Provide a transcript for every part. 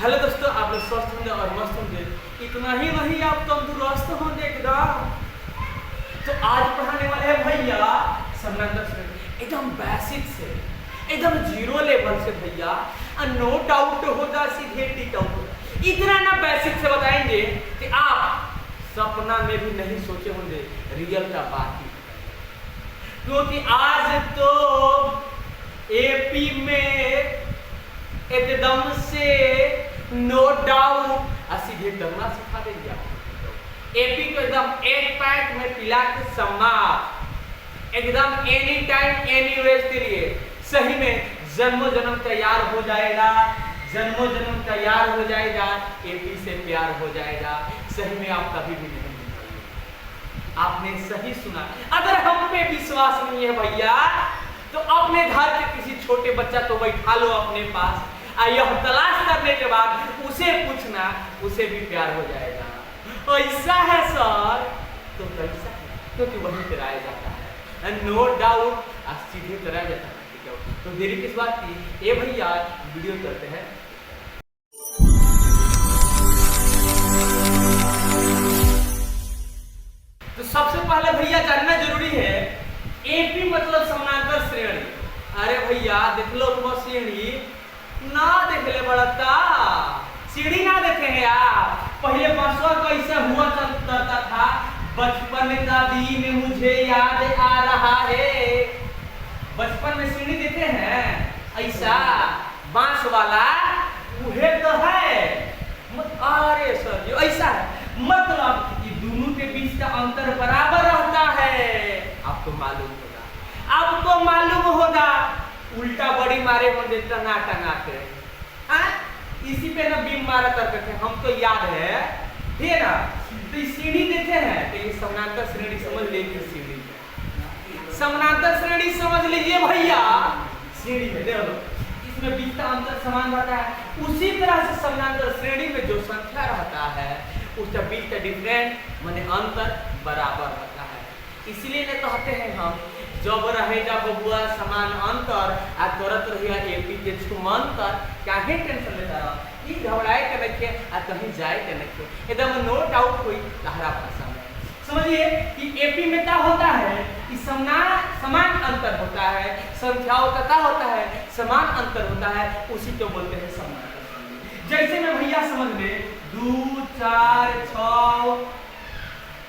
Hello दोस्तों, आप लोग स्वस्थ होंगे और मस्त होंगे। इतना ही नहीं, आप तंदुरुस्त होंगे एकदम। तो आज पढ़ाने वाले हैं भैया समानांतर श्रेणी, एकदम बेसिक से, एकदम जीरो लेवल से भैया, नो डाउट होगा, सीधे टिक आउट होगा। इतना ना बेसिक से बताएंगे कि आप सपना में भी नहीं सोचे होंगे, रियल का बात ही। क्योंकि आज तो एपी में एकदम से नो डाउट सीधे करना सिखा देंगे आपको। एपी को एकदम एक पैक में पिला के समाप्त, एकदम एनी टाइम एनी वेज के लिए सही में जन्मों जन्म तैयार हो जाएगा, जन्मों जन्म तैयार हो जाएगा, एपी से प्यार हो जाएगा। सही में आप कभी भी नहीं मिलोगे। आपने सही सुना। अगर हम पे विश्वास नहीं है भैया तो अपने घर के किसी छोटे बच्चा को बैठा लो अपने पास, यह तलाश करने के बाद उसे पूछना, उसे भी प्यार हो जाएगा। ऐसा है सर, तो कैसा है? क्योंकि वही कराया जाता है, नो डाउट सीधे कराया जाता है। ठीक है, तो देरी किस बात की? ये भैया वीडियो करते हैं। तो सबसे पहले भैया जानना जरूरी है, एपी मतलब समानांतर श्रेणी। अरे भैया देख लो तुम श्रेणी ना देख ले बड़ता, सीढ़ी ना देखे हैं आप। पहले बसवा कैसे हुआ करता था, बचपन का दिन मुझे याद आ रहा है। बचपन में सीढ़ी देखे हैं ऐसा बांस वाला, वह तो है। अरे सर जी ऐसा है, मतलब ये दोनों के बीच का अंतर बराबर रहता है। आपको मालूम होगा, आपको मालूम होगा। उल्टा बड़ी मारे होंगे टंगा टंगा के, इसी पे ना बीम मारा करते थे, हमको याद है, ठीक है ना। तो सीढ़ी देते हैं, तो ये समानांतर श्रेणी समझ लीजिए। सीढ़ी समानांतर श्रेणी समझ लीजिए भैया। सीढ़ी में देखो इसमें बीच का अंतर समान रहता है, उसी तरह से समानांतर श्रेणी में जो संख्या रहता है उसका बीच का डिफरेंट माने अंतर बराबर रहता है। इसलिए न कहते हैं हम, जब रहेगा बबुआ समान अंतर आ करत रहिया एपी के छुमंतर। काहे टेंशन लेता रह, ई घबराए के रखे आ कहीं जाए के रखे, एकदम नो डाउट कोई तहरा भाषा में समझिए कि एपी में क्या होता है कि समान अंतर होता है, संख्याओं का क्या होता है, समान अंतर होता है, उसी को बोलते हैं समानांतर। जैसे में भैया समझ में 2 4 6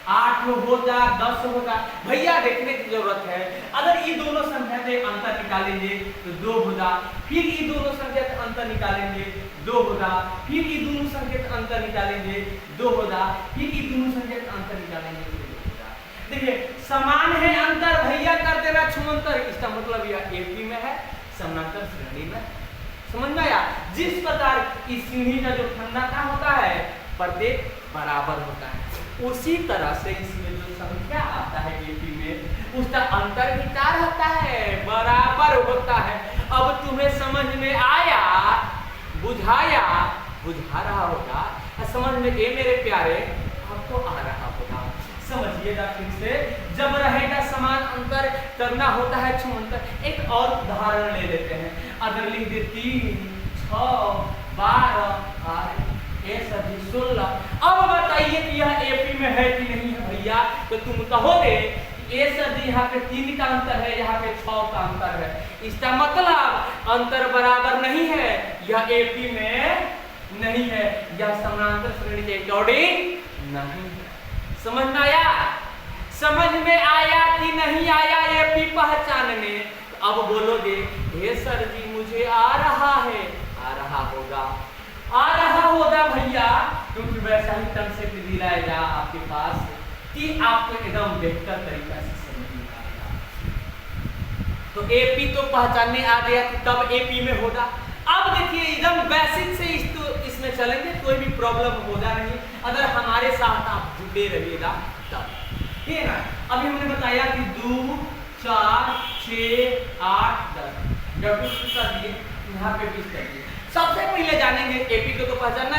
8 होगा 10 होगा, भैया देखने की जरूरत है। अगर ये दोनों संख्या से अंतर निकालेंगे तो 2 होगा, फिर ये दोनों संख्या से अंतर निकालेंगे 2 होगा, फिर ये दोनों संख्या से अंतर निकालेंगे 2 होगा, फिर ये दोनों संख्या से अंतर निकालेंगे 2 होगा। देखिए समान है अंतर, भैया कर देना छुमंतर, इसका मतलब यह एपी में है, समानांतर श्रेणी में। समझ में आया? जिस प्रकार इस सीढ़ी का जो ठंडा का होता है प्रत्येक बराबर होता है, उसी तरह से इसमें जो संख्या आता है एपी में उसका अंतर भी क्या रहता है, बराबर होता है। अब तुम्हें समझ में आया, बुझाया, बुझा रहा होगा, समझ में ये मेरे प्यारे आपको आ रहा होगा। समझिएगा फिर से, जब रहेगा समान अंतर करना होता है छुमंतर। एक और उदाहरण ले लेते हैं। अगर लिख दे 3 6 12 सभी 16। अब बताइए कि यह एपी में है कि नहीं है भैया? तो तुम कहोगे ए सर यहाँ पे 3 का अंतर है, यहाँ पे 6 का अंतर है, इसका मतलब अंतर बराबर नहीं है, यह एपी में नहीं है, यह समानांतर श्रेणी के अकॉर्डिंग नहीं है। समझ में आया? समझ में आया कि नहीं आया एपी पहचानने? तो अब बोलोगे हे सर जी मुझे आ रहा है, आ रहा होगा, आ रहा होगा भैया, क्योंकि वैसा ही कंसेप्ट दिलाएगा आपके पास कि आपको एकदम बेहतर तरीका से समझ में आएगा। तो एपी तो पहचानने आ गया कि तब एपी में होगा। अब देखिए एकदम बेसिक से इसमें चलेंगे, कोई भी प्रॉब्लम होगा नहीं अगर हमारे साथ आप जुड़े रहिएगा तब, ठीक है ना। अभी हमने बताया कि 2 4 6 8 10 जब कर दिए, यहाँ पे 20 कर दिए। सबसे पहले जानेंगे एपी को तो पहचानना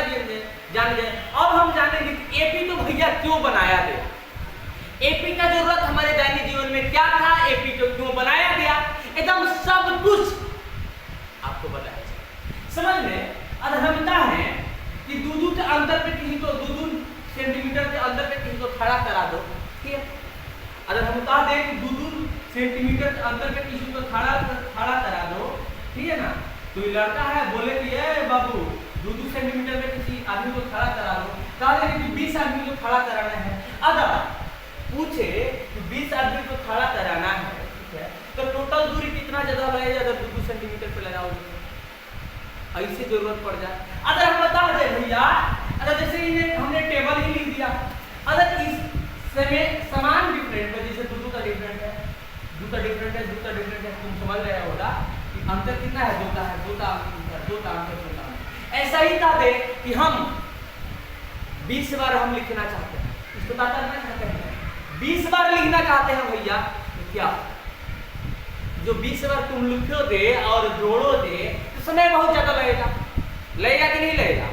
जान गए। अब हम जानेंगे कि एपी तो भैया क्यों बनाया गया, एपी का जरूरत हमारे दैनिक जीवन में क्या था, एपी को क्यों बनाया गया, एकदम सब कुछ आपको बताया जाए। समझ में अधमता है दूर के अंतर पे किसी को दूर सेंटीमीटर के अंतर पे किसी को खड़ा करा दो, ठीक है। अगर हम बता दें कि दूर सेंटीमीटर के अंतर पे किसी को खड़ा करा दो, ठीक है ना, तो ये लड़का है बोले कि ए बाबू 2 सेंटीमीटर पे किसी आदमी को खड़ा करा दो, कहा कि 20 आदमी को खड़ा कराना है। अगर पूछे कि 20 आदमी को खड़ा कराना है, ठीक है, तो टोटल दूरी कितना ज्यादा लगेगा अगर 2 सेंटीमीटर पे लगाओगे, ऐसे जरूरत पड़ जाए। अगर हम बता दें भैया, अगर जैसे इन्हें हमने टेबल ही लिख दिया, अगर इस समय समान डिफरेंट है, जैसे 2 का डिफरेंट है, 2 का डिफरेंट है, 2 का डिफरेंट है, तुम समझ रहे होगा कि अंतर कितना है, 2 का है, 2 का अंतर, 2 का अंतर, 2 का अंतर। ऐसा ही था दे कि हम 20 बार हम लिखना चाहते हैं, इसको क्या करना चाहते हैं, 20 बार लिखना चाहते हैं भैया, तो क्या जो 20 बार तुम लिखो दे और जोड़ो दे तो समय बहुत ज्यादा लगेगा, लगेगा कि नहीं लगेगा,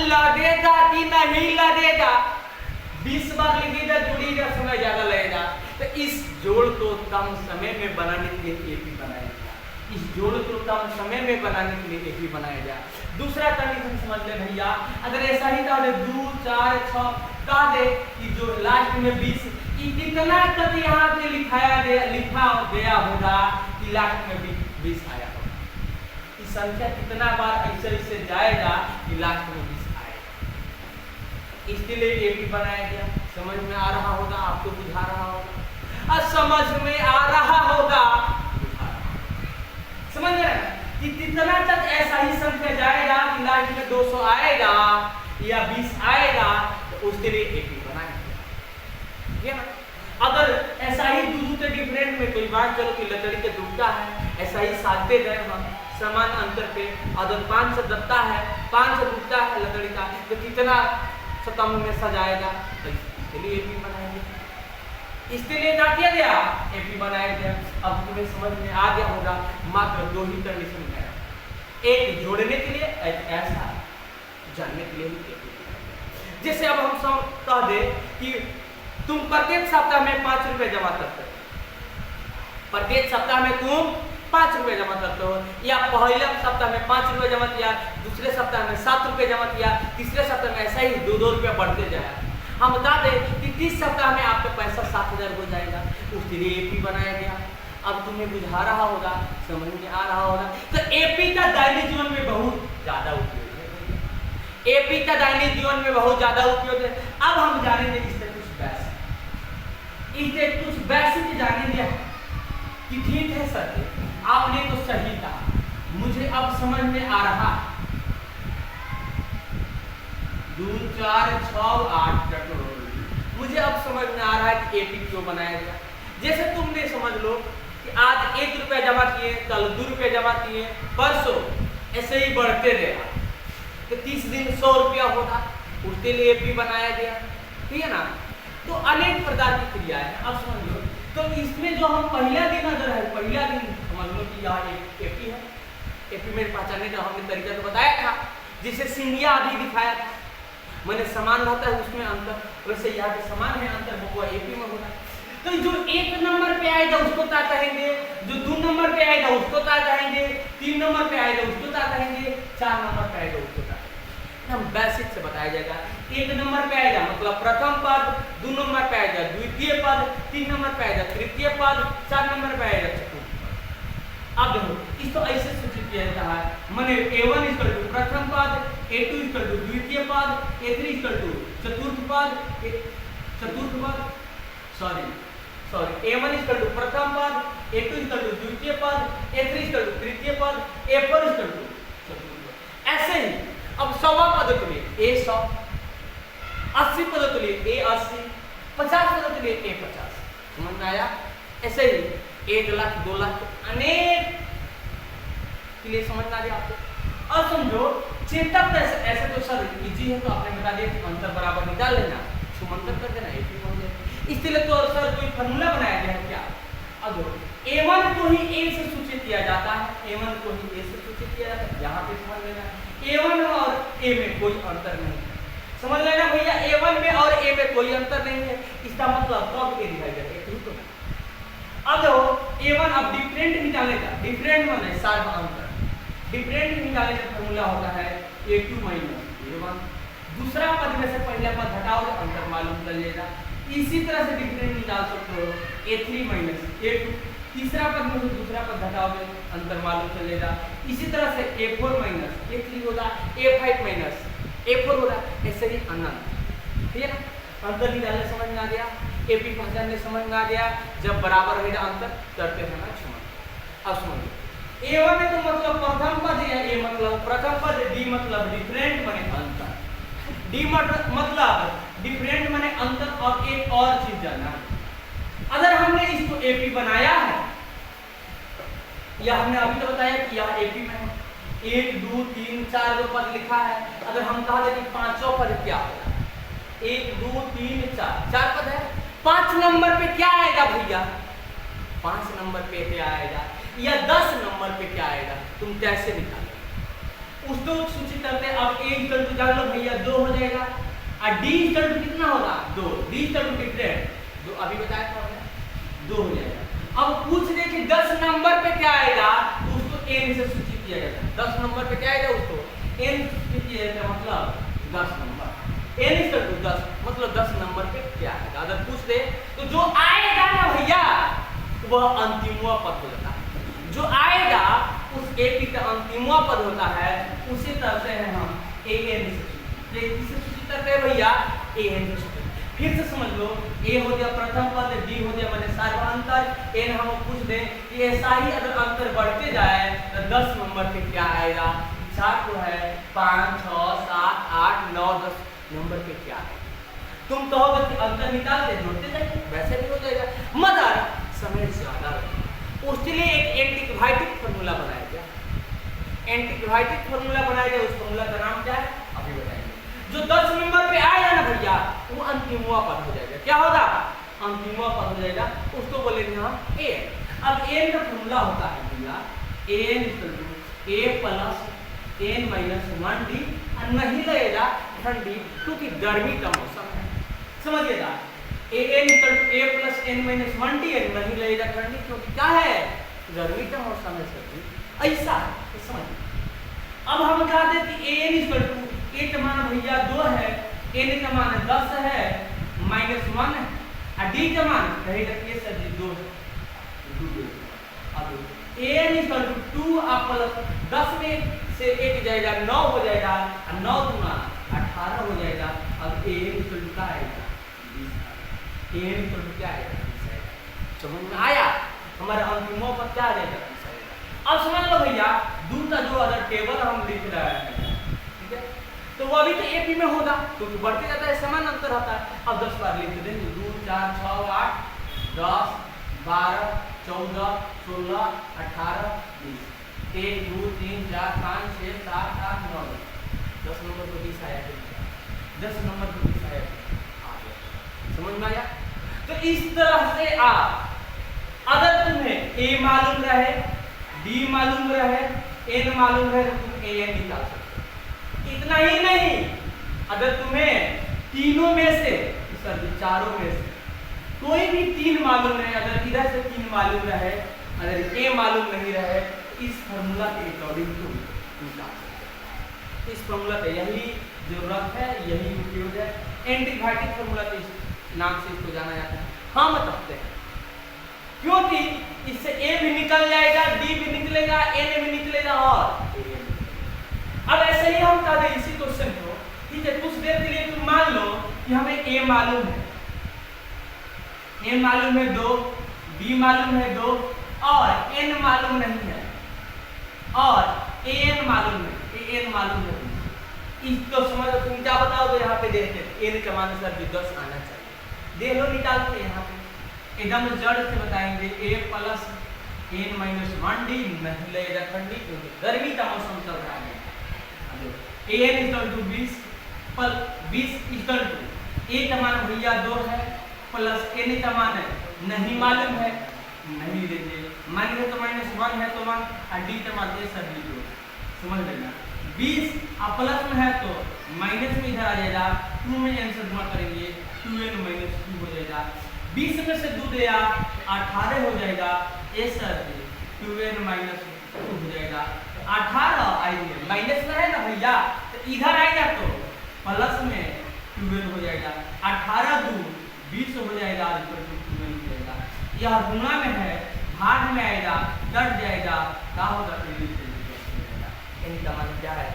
लगेगा कि नहीं लगेगा, 20 बार लिखिएगा जोड़िएगा समय ज्यादा लगेगा। तो इस जोड़ को कम समय में बनाने के लिए एपी बनाया गया, इस जोड़ को कम समय में बनाने के लिए एपी बनाया गया। दूसरा कंडीशन समझ ले भैया, अगर ऐसा ही था 2 4 6 कह दे कि जो लास्ट में 20 कितना तक यहाँ पे लिखा गया होगा कि लास्ट में 20 आया होगा, इस संख्या कितना बार ऐसे जाएगा कि लास्ट में 20 आएगा, इसलिए एपी बनाया गया। समझ में आ रहा होगा, आपको बुझा रहा होगा, समझ में आ रहा होगा, समझ रहे कि कितना तक ऐसा ही संख्या जाएगा कि लास्ट में 200 आएगा या 20 आएगा, तो उसके लिए एपी बनाया गया। अगर ऐसा ही दूर के डिफरेंट में कोई बात करो कि लकड़ी के टूटा है, ऐसा ही साधते गए हम समान अंतर पे, अगर 5 से दत्ता है, 5 से टूटा है लकड़ी का, तो कितना स्तंभ में सजाएगा, तो इसके लिए एपी बनाया गया, इसके लिए क्या किया गया, एपी बनाया गया। अब तुम्हें समझ में आ गया होगा, मात्र 2 ही कंडीशन है, एक जोड़ने के लिए, एक ऐसा जानने के लिए ही एपी। जैसे अब हम सब कह दे कि तुम प्रत्येक सप्ताह में 5 रुपए जमा करते हो, प्रत्येक सप्ताह में तुम 5 रुपए जमा करते हो, या पहले सप्ताह में 5 रुपए जमा किया, दूसरे सप्ताह में 7 रुपए जमा किया, तीसरे सप्ताह में ऐसा ही 2 रुपया बढ़ते जाए। हम बता दें कि 30 सप्ताह में आपका पैसा 7,000 हो जाएगा, उसके लिए एपी बनाया गया। अब तुम्हें बुझा रहा होगा, समझ में आ रहा होगा, तो एपी का दैनिक जीवन में बहुत ज्यादा उपयोग है, एपी का दैनिक जीवन में बहुत ज्यादा उपयोग है। अब हम जानेंगे इससे कुछ बेसिक जानेंगे कि ठीक है सर, आपने तो सही कहा, मुझे अब समझ में आ रहा, 2 4 6 8 मुझे अब समझ में आ रहा है कि एपी क्यों बनाया गया। जैसे तुमने समझ लो कि आज 1 रुपया जमा किए, कल 2 रुपये जमा किए, परसों ऐसे ही बढ़ते रहेगा, तो 30 दिन 100 रुपया होगा, उसके लिए एपी बनाया गया, ठीक है ना। तो अनेक प्रकार की क्रियाएं हैं, अब समझ लो। तो इसमें जो हम पहला दिन अगर है, पहला दिन समझ लो कि यह एक एपी है, एपी में पहचानने का हमने तरीका तो बताया था, जिसे सीढ़ियां आदि दिखाया था, मैंने समान रहता है उसमें अंतर, वैसे यहाँ पे समान है, अंतर वो एपी में होगा। तो जो 1 नंबर पे आएगा उसको क्या कहेंगे, जो 2 नंबर पे आएगा उसको क्या कहेंगे, 3 नंबर पे आएगा उसको क्या कहेंगे, 4 नंबर पे आएगा उसको क्या कहेंगे। हम बेसिक से बताया जाएगा। 1 नंबर पे आएगा मतलब प्रथम पद, 2 नंबर पे आएगा द्वितीय पद, 3 नंबर पे आएगा तृतीय पद, 4 नंबर पे आएगा चतुर्थ पद। अब देखो इसको ऐसे सूचित किया जाता है, माने A1 इक्वल टू प्रथम पद, A2 इक्वल टू द्वितीय पद, A3 इक्वल टू चतुर्थ पद, A1 इक्वल टू प्रथम पद, A2 इक्वल टू द्वितीय पद, A3 इक्वल टू तृतीय पद, A4 इक्वल टू चतुर्थ पद। ऐसे ही अब 100 पद के लिए A100, 80 पद के लिए A80, 50 पद के लिए A50। समझ में आया? ऐसे ही 1 लाख 2 लाख अनेक के लिए समझ में आ गया आपको। और समझो चेतक ऐसे तो सर इजी है, तो आपने बता दिया कि अंतर बराबर निकाल लेना, छुमंतर कर देना, एपी बन जाए। इसलिए तो सर कोई फार्मूला बनाया गया है क्या? अब A1 को ही A से सूचित किया जाता है, A1 को ही A से सूचित किया जाता है, यहाँ पे समझ लेना A1 और A में कोई अंतर नहीं है। समझ लेना भैया, A1 में और A में कोई अंतर नहीं है, इसका मतलब कब A दिखाई देता है, तो अब देखो A1 अब डिफरेंट निकालने का, डिफरेंट माने सार्वअंतर, डिफरेंट निकालने का फार्मूला होता है a2 माइनस a1। दूसरा पद में से पहला पद हटाओ तो अंतर मालूम चल जाएगा। इसी तरह से डिफरेंट निकाल सकते हो a3 माइनस a2। तीसरा पद में से दूसरा पद हटाओगे अंतर मालूम चल जाएगा। इसी तरह से a4 माइनस a3 होगा, a5 माइनस a4 होगा, ऐसे ही अनंत। ठीक है ना, अंतर निकालने समझ में आ गया, एपी पहचानने समझ में आ गया। जब बराबर रहेगा अंतर करते रहना समझ। अब समझो a1 है तो मतलब प्रथम पद या a मतलब प्रथम पद, d मतलब डिफरेंट माने अंतर, d मतलब डिफरेंट माने अंतर। और एक और चीज जानना, अगर हमने इसको एपी बनाया है या हमने अभी तो बताया कि यह एपी में है, 1 2 3 4 जो पद लिखा है, अगर हम कहा कि पांचों पद क्या होगा, 1 2 3 4 चार पद है, 5 नंबर पे क्या आएगा भैया, 5 नंबर पे क्या आएगा या 10 नंबर पे क्या आएगा, तुम कैसे निकालोगे उसको सूचित करते हैं। अब a इक्वल टू जान लो भैया 2 हो जाएगा और d इक्वल टू कितना होगा 2, d इक्वल टू डिफरेंट 2 अभी बताया था हमने 2 हो जाएगा। अब पूछ दे कि 10 नंबर पे क्या आएगा तो उसको n से सूचित किया जाएगा। 10 नंबर पे क्या आएगा उसको n सूचित किया जाएगा, मतलब 10 नंबर n इक्वल टू 10 मतलब 10 नंबर पे क्या आएगा। अगर पूछ दे तो जो आएगा ना भैया वह अंतिमवा पद हो जाता है, जो आएगा उस एपी का अंतिमवा पद होता है, उसी तरह से है हम an से सूचित करते हैं भैया an से सूचित। फिर से समझ लो, a हो गया प्रथम पद, d हो गया माने सर्वांतर, n हम पूछ दें कि ऐसा ही अगर अंतर बढ़ते जाए तो 10 नंबर पे क्या आएगा, 4 तो है 5 6 7 8 9 10 नंबर पे क्या है। तुम कहोगे कि अंतर निकाल दे, जोड़ते जाइए वैसे भी हो जाएगा, मगर समय ज्यादा लगेगा। उसके लिए एक एंटीक्वाइटिक फार्मूला बनाया गया। एंटीक्वाइटिक फार्मूला बनाया गया, उस फार्मूला का नाम क्या है अभी बताएंगे। जो 10 नंबर पे आएगा ना भैया वो अंतिमवा पद हो जाएगा। क्या होगा अंतिमवा पद हो जाएगा, उसको बोलेंगे हम a। अब n का फार्मूला होता है भैया n a plus n minus 1d, नहीं लगेगा ठंडी क्योंकि गर्मी का मौसम है, समझिएगा। an a plus n minus 1d नहीं लगेगा ठंडी क्योंकि क्या है गर्मी का मौसम है सर, ऐसा है समझिए। अब हम कहा दे कि an a का मान भैया 2 है, n का मान 10 है माइनस 1 है और d का मान रहेगा ये सर जी 2 है। अब an 2 आप प्लस 10 में से 1 जाएगा 9 हो जाएगा और 9 गुना 18 हो जाएगा। अब an क्या आएगा 20। an क्या आएगा 20 आएगा। समझ में आया, हमारा अंतिमों पर क्या आ जाएगा 20 आएगा। अब समझ लो भैया दूर का जो अगर टेबल हम लिख रहे हैं, ठीक है, तो वो अभी तो एपी में होगा क्योंकि बढ़ते जाता है समान अंतर होता है। अब 10 बार लिख देंगे 2 4 6 8 10 12 14 16 18 20 1 2 3 4 5 6 7 8 9 10 नंबर को 20 आया, 10 नंबर को 20 आया आ गया। समझ में आया। तो इस तरह से आप अगर तुम्हें a मालूम रहे, d मालूम रहे, n मालूम रहे तो तुम an निकाल सकते हो। इतना ही नहीं, अगर तुम्हें तीनों में से सर चारों में से कोई भी 3 मालूम रहे, अगर इधर से 3 मालूम रहे, अगर a मालूम नहीं रहे, इस फार्मूला के अकॉर्डिंग तुम निकाल सकते हो। इस फार्मूला का यही जरूरत है, यही उपयोग है। एंटीक्वाइटिक फार्मूला के नाम से इसको जाना जाता है। हम बताते हैं क्योंकि इससे a भी निकल जाएगा, d भी निकलेगा, n भी निकलेगा और अब ऐसे ही हम कह दें इसी क्वेश्चन को, ठीक है, कुछ देर के लिए तुम मान लो कि हमें a मालूम है, a मालूम है 2, b मालूम है 2 और n मालूम नहीं है और an मालूम है, an मालूम है। इसको समझ तुम क्या बताओगे यहाँ पे देखते n का मान सर 10 आना चाहिए, देख लो निकाल के यहाँ पे एकदम जड़ से बताएंगे a plus n minus 1d नहीं लगेगा ठंडी क्योंकि गर्मी का मौसम चल रहा है। an इक्वल टू 20 पर 20 इक्वल टू a का मान भैया 2 है प्लस n का मान है नहीं मालूम है, नहीं लेंगे, माइनस तो माइनस 1 है तो 1 और d का मान ये सभी 2, समझ लेना। 20 अब प्लस में है तो माइनस में इधर आ जाएगा, 2 में n से गुणा करेंगे 2n माइनस 2 हो जाएगा, 20 में से 2 दिया 18 हो जाएगा, ए सर 2n माइनस 2 हो जाएगा। 18 आइए माइनस में है ना भैया, तो इधर आएगा तो प्लस में 12 हो जाएगा, 18 दूर 20 हो जाएगा, 12 हो जाएगा। यह गुणा में है, भाग में आएगा, कट जाएगा, क्या होगा? इनका मान क्या है?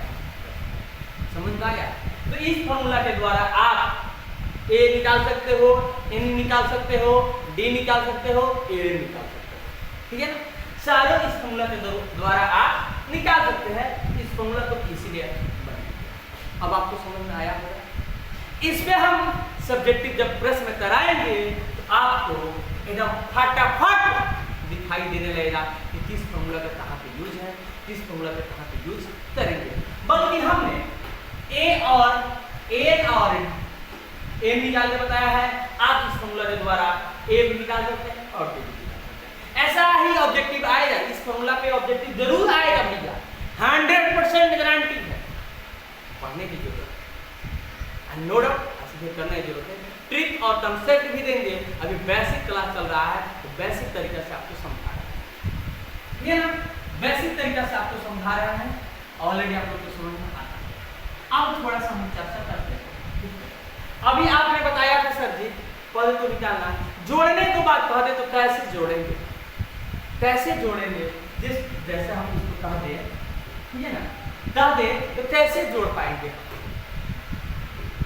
समझ में आया? तो इस फॉर्मूला के द्वारा आप ए निकाल सकते हो, एन निकाल सकते हो, डी निकाल सकते हो, ए निकाल सकते हो, ठीक है ना? सारे इस फॉर्मूला के द्वारा आप निकाल सकते हैं। इस फॉर्मूला को इसीलिए बना। अब आपको समझ में आया होगा। इस पे हम सब्जेक्टिव जब प्रश्न कराएंगे तो आपको एकदम फटाफट दिखाई देने लगेगा कि किस फॉर्मूला का कहाँ पे यूज है, किस फॉर्मूला का कहाँ पे यूज करेंगे। बल्कि हमने ए और एन निकाल के बताया है। आप इस फॉर्मूला के द्वारा ए भी निकाल सकते हैं और बी भी निकाल सकते हैं। ऐसा ही ऑब्जेक्टिव आएगा, इस फॉर्मूला पे ऑब्जेक्टिव जरूर आएगा भैया, 100% गारंटी है। पढ़ने की जरूरत है, नो डाउट ऐसे करने की जरूरत है। ट्रिक और कंसेप्ट भी देंगे। अभी बेसिक क्लास चल रहा है तो बेसिक तरीका से आपको समझा रहा है, ये ना बेसिक तरीका से आपको समझा रहा है। ऑलरेडी आप लोग को समझ में आता है। अब थोड़ा सा हम चर्चा करते हैं। अभी आपने बताया था सर जी पद को निकालना, जोड़ने को बात कह दे तो कैसे जोड़ेंगे, कैसे जोड़ेंगे? जैसे हम इसको कह दे, ठीक है ना, कह दे तो कैसे जोड़ पाएंगे?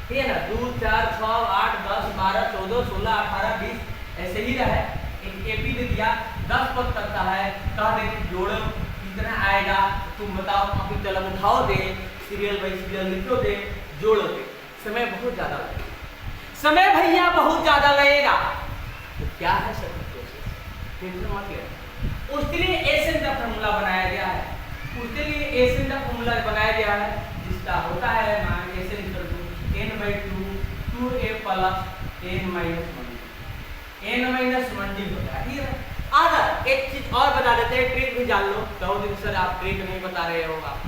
ठीक है ना, 2 4 6 8 10 12 14 16 18 20 ऐसे ही रहा है। एक एपी दे दिया, 10 पद करता है, कह दे कि जोड़ो कितना आएगा, तुम बताओ। कॉपी कलम उठाओ दे, सीरियल बाई सीरियल लिखो दे, जोड़ो दे। समय बहुत ज्यादा लगेगा, समय भैया बहुत ज्यादा लगेगा। तो क्या है सर प्रोसेस? टेंशन मत लेना। उसके लिए एसएन का फॉर्मूला बनाया गया है, उसके लिए एसएन का फॉर्मूला बनाया गया है, जिसका होता है मान S n equal to n/2 2a plus n minus 1 होता है। ठीक है। अगर एक चीज और बता देते हैं, ट्रिक भी जान लो। कहो दिन सर आप ट्रिक नहीं बता रहे हो, आप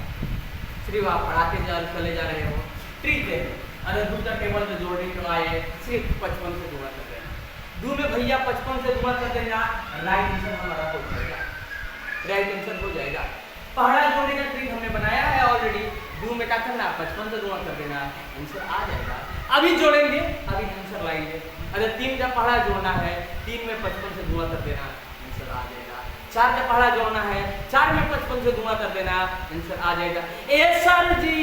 सिर्फ आप पढ़ाते चले जा रहे हो। ट्रिक है, अगर 2 का टेबल में जोड़ने को आए सिर्फ 55 से गुणा कर देना। 2 में भैया 55 से गुणा कर देना, राइट आंसर हमारा हो जाएगा, राइट आंसर हो जाएगा। पहला जोड़ने का ट्रिक हमने बनाया है ऑलरेडी। 2 में क्या करना, 55 से गुणा कर देना, आंसर आ जाएगा। अभी जोड़ेंगे, अभी आंसर लाएंगे। अगर 3 का पहला जोड़ना है, 3 में 55 से गुणा कर देना, आंसर आ जाएगा। 4 का पहला जोड़ना है, 4 में 55 से गुणा कर देना, आंसर आ जाएगा। ए सर जी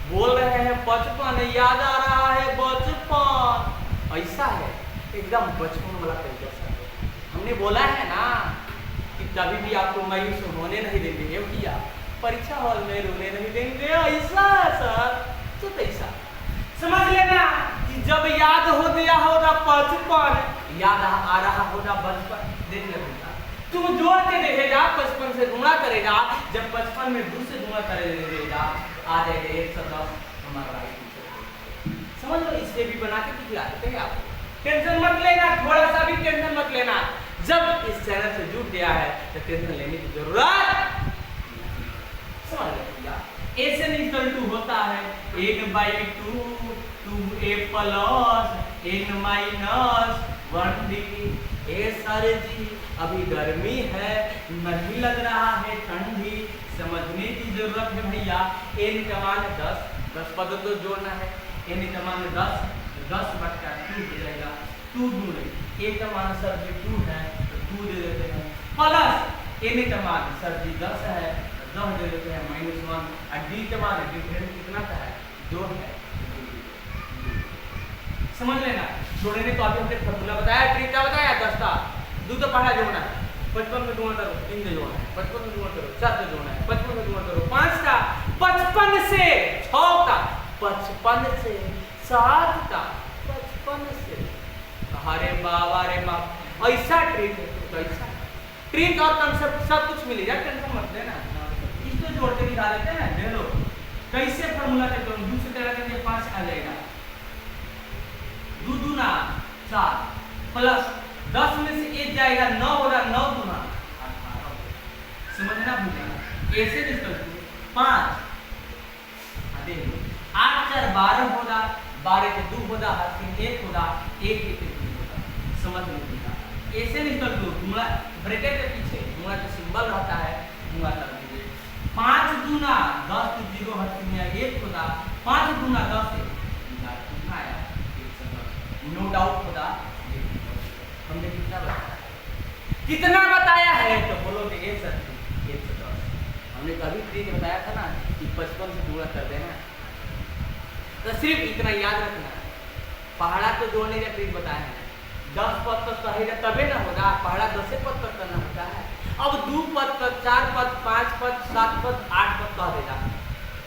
बोल रहे हैं 55, याद आ रहा है बचपन। ऐसा है एकदम बचपन वाला तरीका से हमने बोला है ना कि कभी भी आपको मायूस होने नहीं देंगे, ये किया परीक्षा हॉल में रोने नहीं देंगे। ऐसा सर तो ऐसा समझ लेना कि जब याद हो गया होगा बचपन, याद आ रहा होगा बचपन, देख लेगा तुम जोड़ के देखेगा, 55 से गुणा करेगा, जब 55 में 2 से गुणा करेगा आ जाएगा 110 हमारा राइट आंसर। समझ लो, इससे भी बना के दिखला देते हैं आपको। टेंशन मत लेना, थोड़ा सा भी टेंशन मत लेना। जब इस चैनल से जुड़ गया है तो टेंशन लेने की जरूरत समझ लो। एसएन इक्वल टू होता है n/2 2a plus n minus 1d। ए सर जी अभी गर्मी है, नहीं लग रहा है ठंडी, समझने की जरूरत है भैया। n का मान 10 पद तो जोड़ना है। n का मान 10 बटा 2 हो जाएगा। 2 दूनी a का मान सर जी 2 है तो 2 दे देते हैं, प्लस n का मान सर जी 10 है 10 दे देते हैं, -1 और d का मान डिफरेंस कितना का है 2 है। समझ लेना। जोड़ने को अभी हमने फॉर्मूला बताया, ट्रिक क्या बताया, 10 का 2 तो पढ़ा जोड़ना है, 55 में गुणा करो, 3 से जोड़ना है, 55 में गुणा करो, 4 से जोड़ना है, 55 में गुणा करो, 5 का 55 से 6 का 55 से 7 का 55 से। अरे बाबा रे बाप, ऐसा ट्रिक है तो ऐसा ट्रिक और कंसेप्ट सब कुछ मिलेगा, टेंशन मत लेना। इसको जोड़ के दिखा देते हैं, देख लो कैसे फॉर्मूला के जोड़ 2 से 13 करेंगे 5 आ जाएगा, 2 दूना 4 प्लस 10 में से 1 जाएगा 9 होगा, 9 दूना 18। समझना भूलना। ऐसे निकल 5 देख लो 8 4 12 होगा, 12 के 2 होगा, 1 होगा, 1 के 2 होगा। समझ में भूलना। ऐसे निकल दो गुणा, ब्रैकेट के पीछे गुणा का सिंबल रहता है, गुणा कर दीजिए। 5 दूना 10 0 1 होगा, गुना 10 है, कितना आया 110। नो डाउट होता हमने कितना बताया, कितना बताया है तो बोलोगे ये सर 110। हमने कभी ट्रिक बताया था ना कि 55 से गुणा कर देना, तो सिर्फ इतना याद रखना है। पहाड़ा तो जोड़ने का ट्रिक बताया है, 10 पद तक कहेगा तबे ना होगा, पहाड़ा 10 पद तक करना होता है। अब 2 पद तक, 4 पद, 5 पद, 7 पद, 8 पद कह देगा,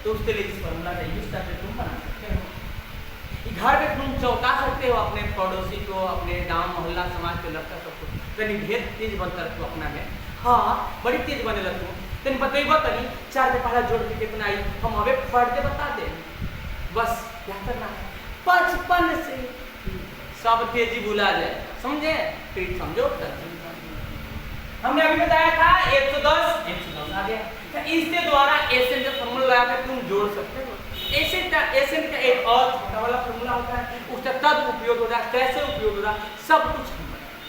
तो उसके लिए इस फॉर्मूला का यूज करके तुम बना सकते हो। घर में तुम चौंका सकते हो अपने पड़ोसी को, अपने गांव मोहल्ला समाज के लगता सबको, कहीं भेद तेज बनता रखो अपना में, हाँ बड़ी तेज बने लगो, कहीं बतेबो तनी 4 के पहाड़ा जोड़ के कितना आई, हम हमें पढ़ के बता दे, बस क्या करना है 55 से सब तेजी भुला जाए, समझे? ट्रिक समझो। हमने अभी बताया था 110 आ गया, तो इसके द्वारा एसेंट का फॉर्मूला लगाकर तुम जोड़ सकते हो। एसेंट का एक और छोटा वाला फॉर्मूला होता है, उसका कब उपयोग होता है, कैसे उपयोग होता है, सब कुछ हम बताएंगे।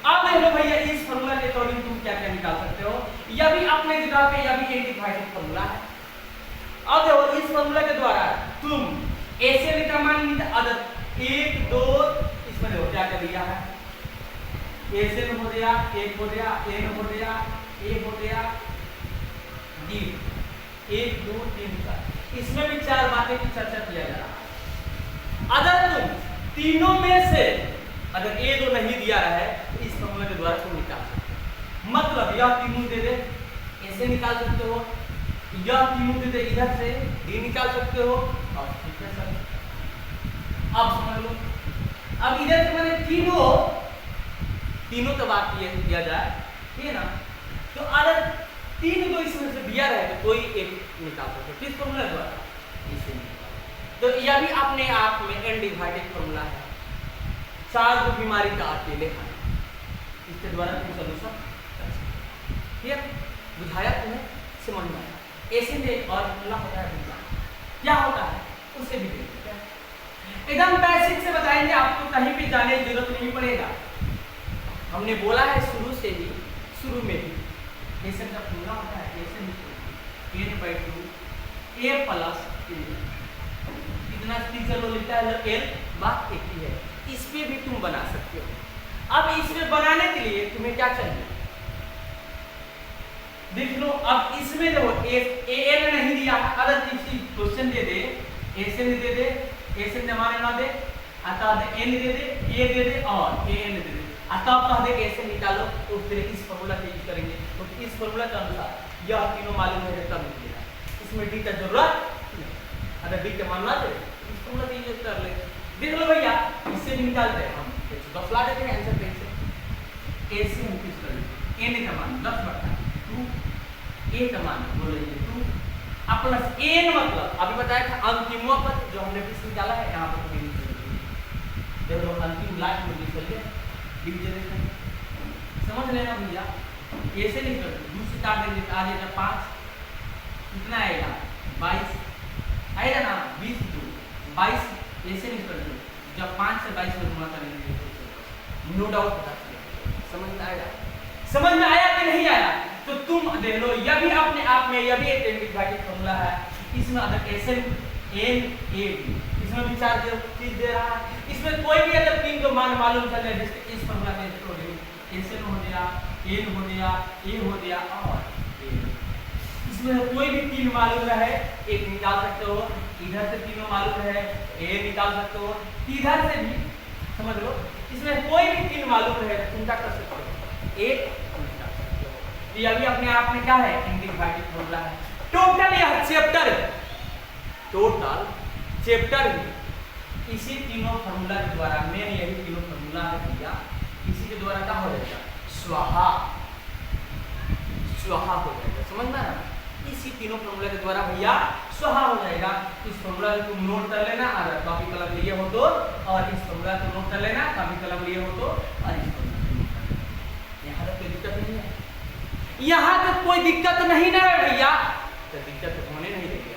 अब देख लो भैया इस फॉर्मूला के अकॉर्डिंग तुम क्या क्या निकाल सकते हो, यह भी अपने जगह पे, यह भी एक डिवाइडेड फॉर्मूला है। अब देखो इस फॉर्मूला के द्वारा तुम एसेंट का मान आदत 1 2 इसमें देखो क्या कर दिया है, एसेंट हो गया, 1 हो गया, एन हो गया, ए हो गया, डी 1 2 3 4, इसमें भी 4 बातें की चर्चा किया जा रहा है। अगर तुम तीनों में से अगर ए दो नहीं दिया रहा है तो इस फॉर्मूला के द्वारा तुम निकाल सकते हो। मतलब यह तीनों दे दे ऐसे निकाल सकते हो, यह तीनों दे दे इधर से डी निकाल सकते हो, और ठीक है सर। अब समझ लो, अब इधर से मैंने तीनों तो बात किया जाए, ठीक है ना, तो अगर 3 को इसमें से दिया रहे तो कोई एक निकाल सकते हो, किस फॉर्मूला द्वारा, इसे। तो यह भी अपने आप में अनडिवाइडेड फॉर्मूला है, 4 को बीमारी का अकेले खाना, इसके द्वारा तुम सॉल्यूशन कर सकते हो। ठीक है, बुझाया तुम्हें, समझ में आया? ऐसे में और फॉर्मूला होता है, क्या होता है उसे भी देखते हैं, एकदम बेसिक से बताएंगे, आपको कहीं भी जाने की जरूरत नहीं पड़ेगा। हमने बोला है शुरू से ही, शुरू में ही एसेंट का फॉर्मूला होता है एसेंट n/2 a प्लस इतना चलो लिखता है l, बात एक ही है, इस पे भी तुम बना सकते हो। अब इसमें बनाने के लिए तुम्हें क्या चाहिए देख लो। अब इसमें देखो an नहीं दिया, अगर किसी क्वेश्चन दे दे एसेंट दे दे, एसेंट हमारे ना दे, अतः n दे दे, a दे दे और an दे दे, तब कह दे कैसे निकालो, तो फिर इस फॉर्मूला का यूज करेंगे। तो इस फॉर्मूला के अनुसार यह तीनों मालूम है तब निकलेगा, इसमें डी का जरूरत नहीं। अगर डी के मान ना दे इस फॉर्मूला का यूज कर ले। देख लो भैया इससे भी निकालते हैं हम, 10 ला देते हैं आंसर पे से। ए से हम यूज कर लेते हैं, n का मान 10/2, a का मान बोलेंगे 2 प्लस n, मतलब अभी बताया था अंतिम पद जो हमने भी निकाला है, यहां पर तुम्हें देख लो अंतिम लास्ट में लिख लिया डिवीजन, समझ लेना भैया। ऐसे नहीं करते, 2 से काट देंगे आ जाएगा 5, कितना आएगा 22 आएगा ना, 20 2 22, ऐसे नहीं करते, जब 5 से 22 में गुणा करेंगे नो डाउट पता चलेगा। समझ में आएगा? समझ में आया कि नहीं आया? तो तुम देख लो यह भी अपने आप में, यह भी एक डिवाइडेड फॉर्मूला है, इसमें अगर एसेंट n a इसमें भी 4 चीज दे रहा है, इसमें कोई भी अगर 3 को मान मालूम चल जाए, जैसे इस फॉर्मूला में एसेंट हो गया, n हो गया, a हो गया और a, इसमें कोई भी 3 मालूम है एक निकाल सकते हो, इधर से तीनों मालूम है a निकाल सकते हो, इधर से भी समझ लो, इसमें कोई भी 3 मालूम है तुम क्या कर सकते हो, एक निकाल सकते हो। ये अभी अपने आप में क्या है, इंडिवाइडेड फॉर्मूला है। टोटल यह चैप्टर ही इसी तीनों फॉर्मूला के द्वारा, मेन यही तीनों फॉर्मूला है भैया, इसी के द्वारा क्या हो जाएगा, स्वाहा हो जाएगा। समझ में आया? इसी तीनों फॉर्मूला के द्वारा भैया स्वाहा हो जाएगा। इस फॉर्मूला को तुम नोट कर लेना, अगर कॉपी कलम लिए हो तो, और इस फॉर्मूला को नोट कर लेना, कॉपी कलम लिए हो तो, और इस फॉर्मूला को नोट कर लेना। यहाँ तक कोई दिक्कत नहीं है, यहाँ तक कोई दिक्कत नहीं ना है भैया, तो दिक्कत तो होने नहीं देगी।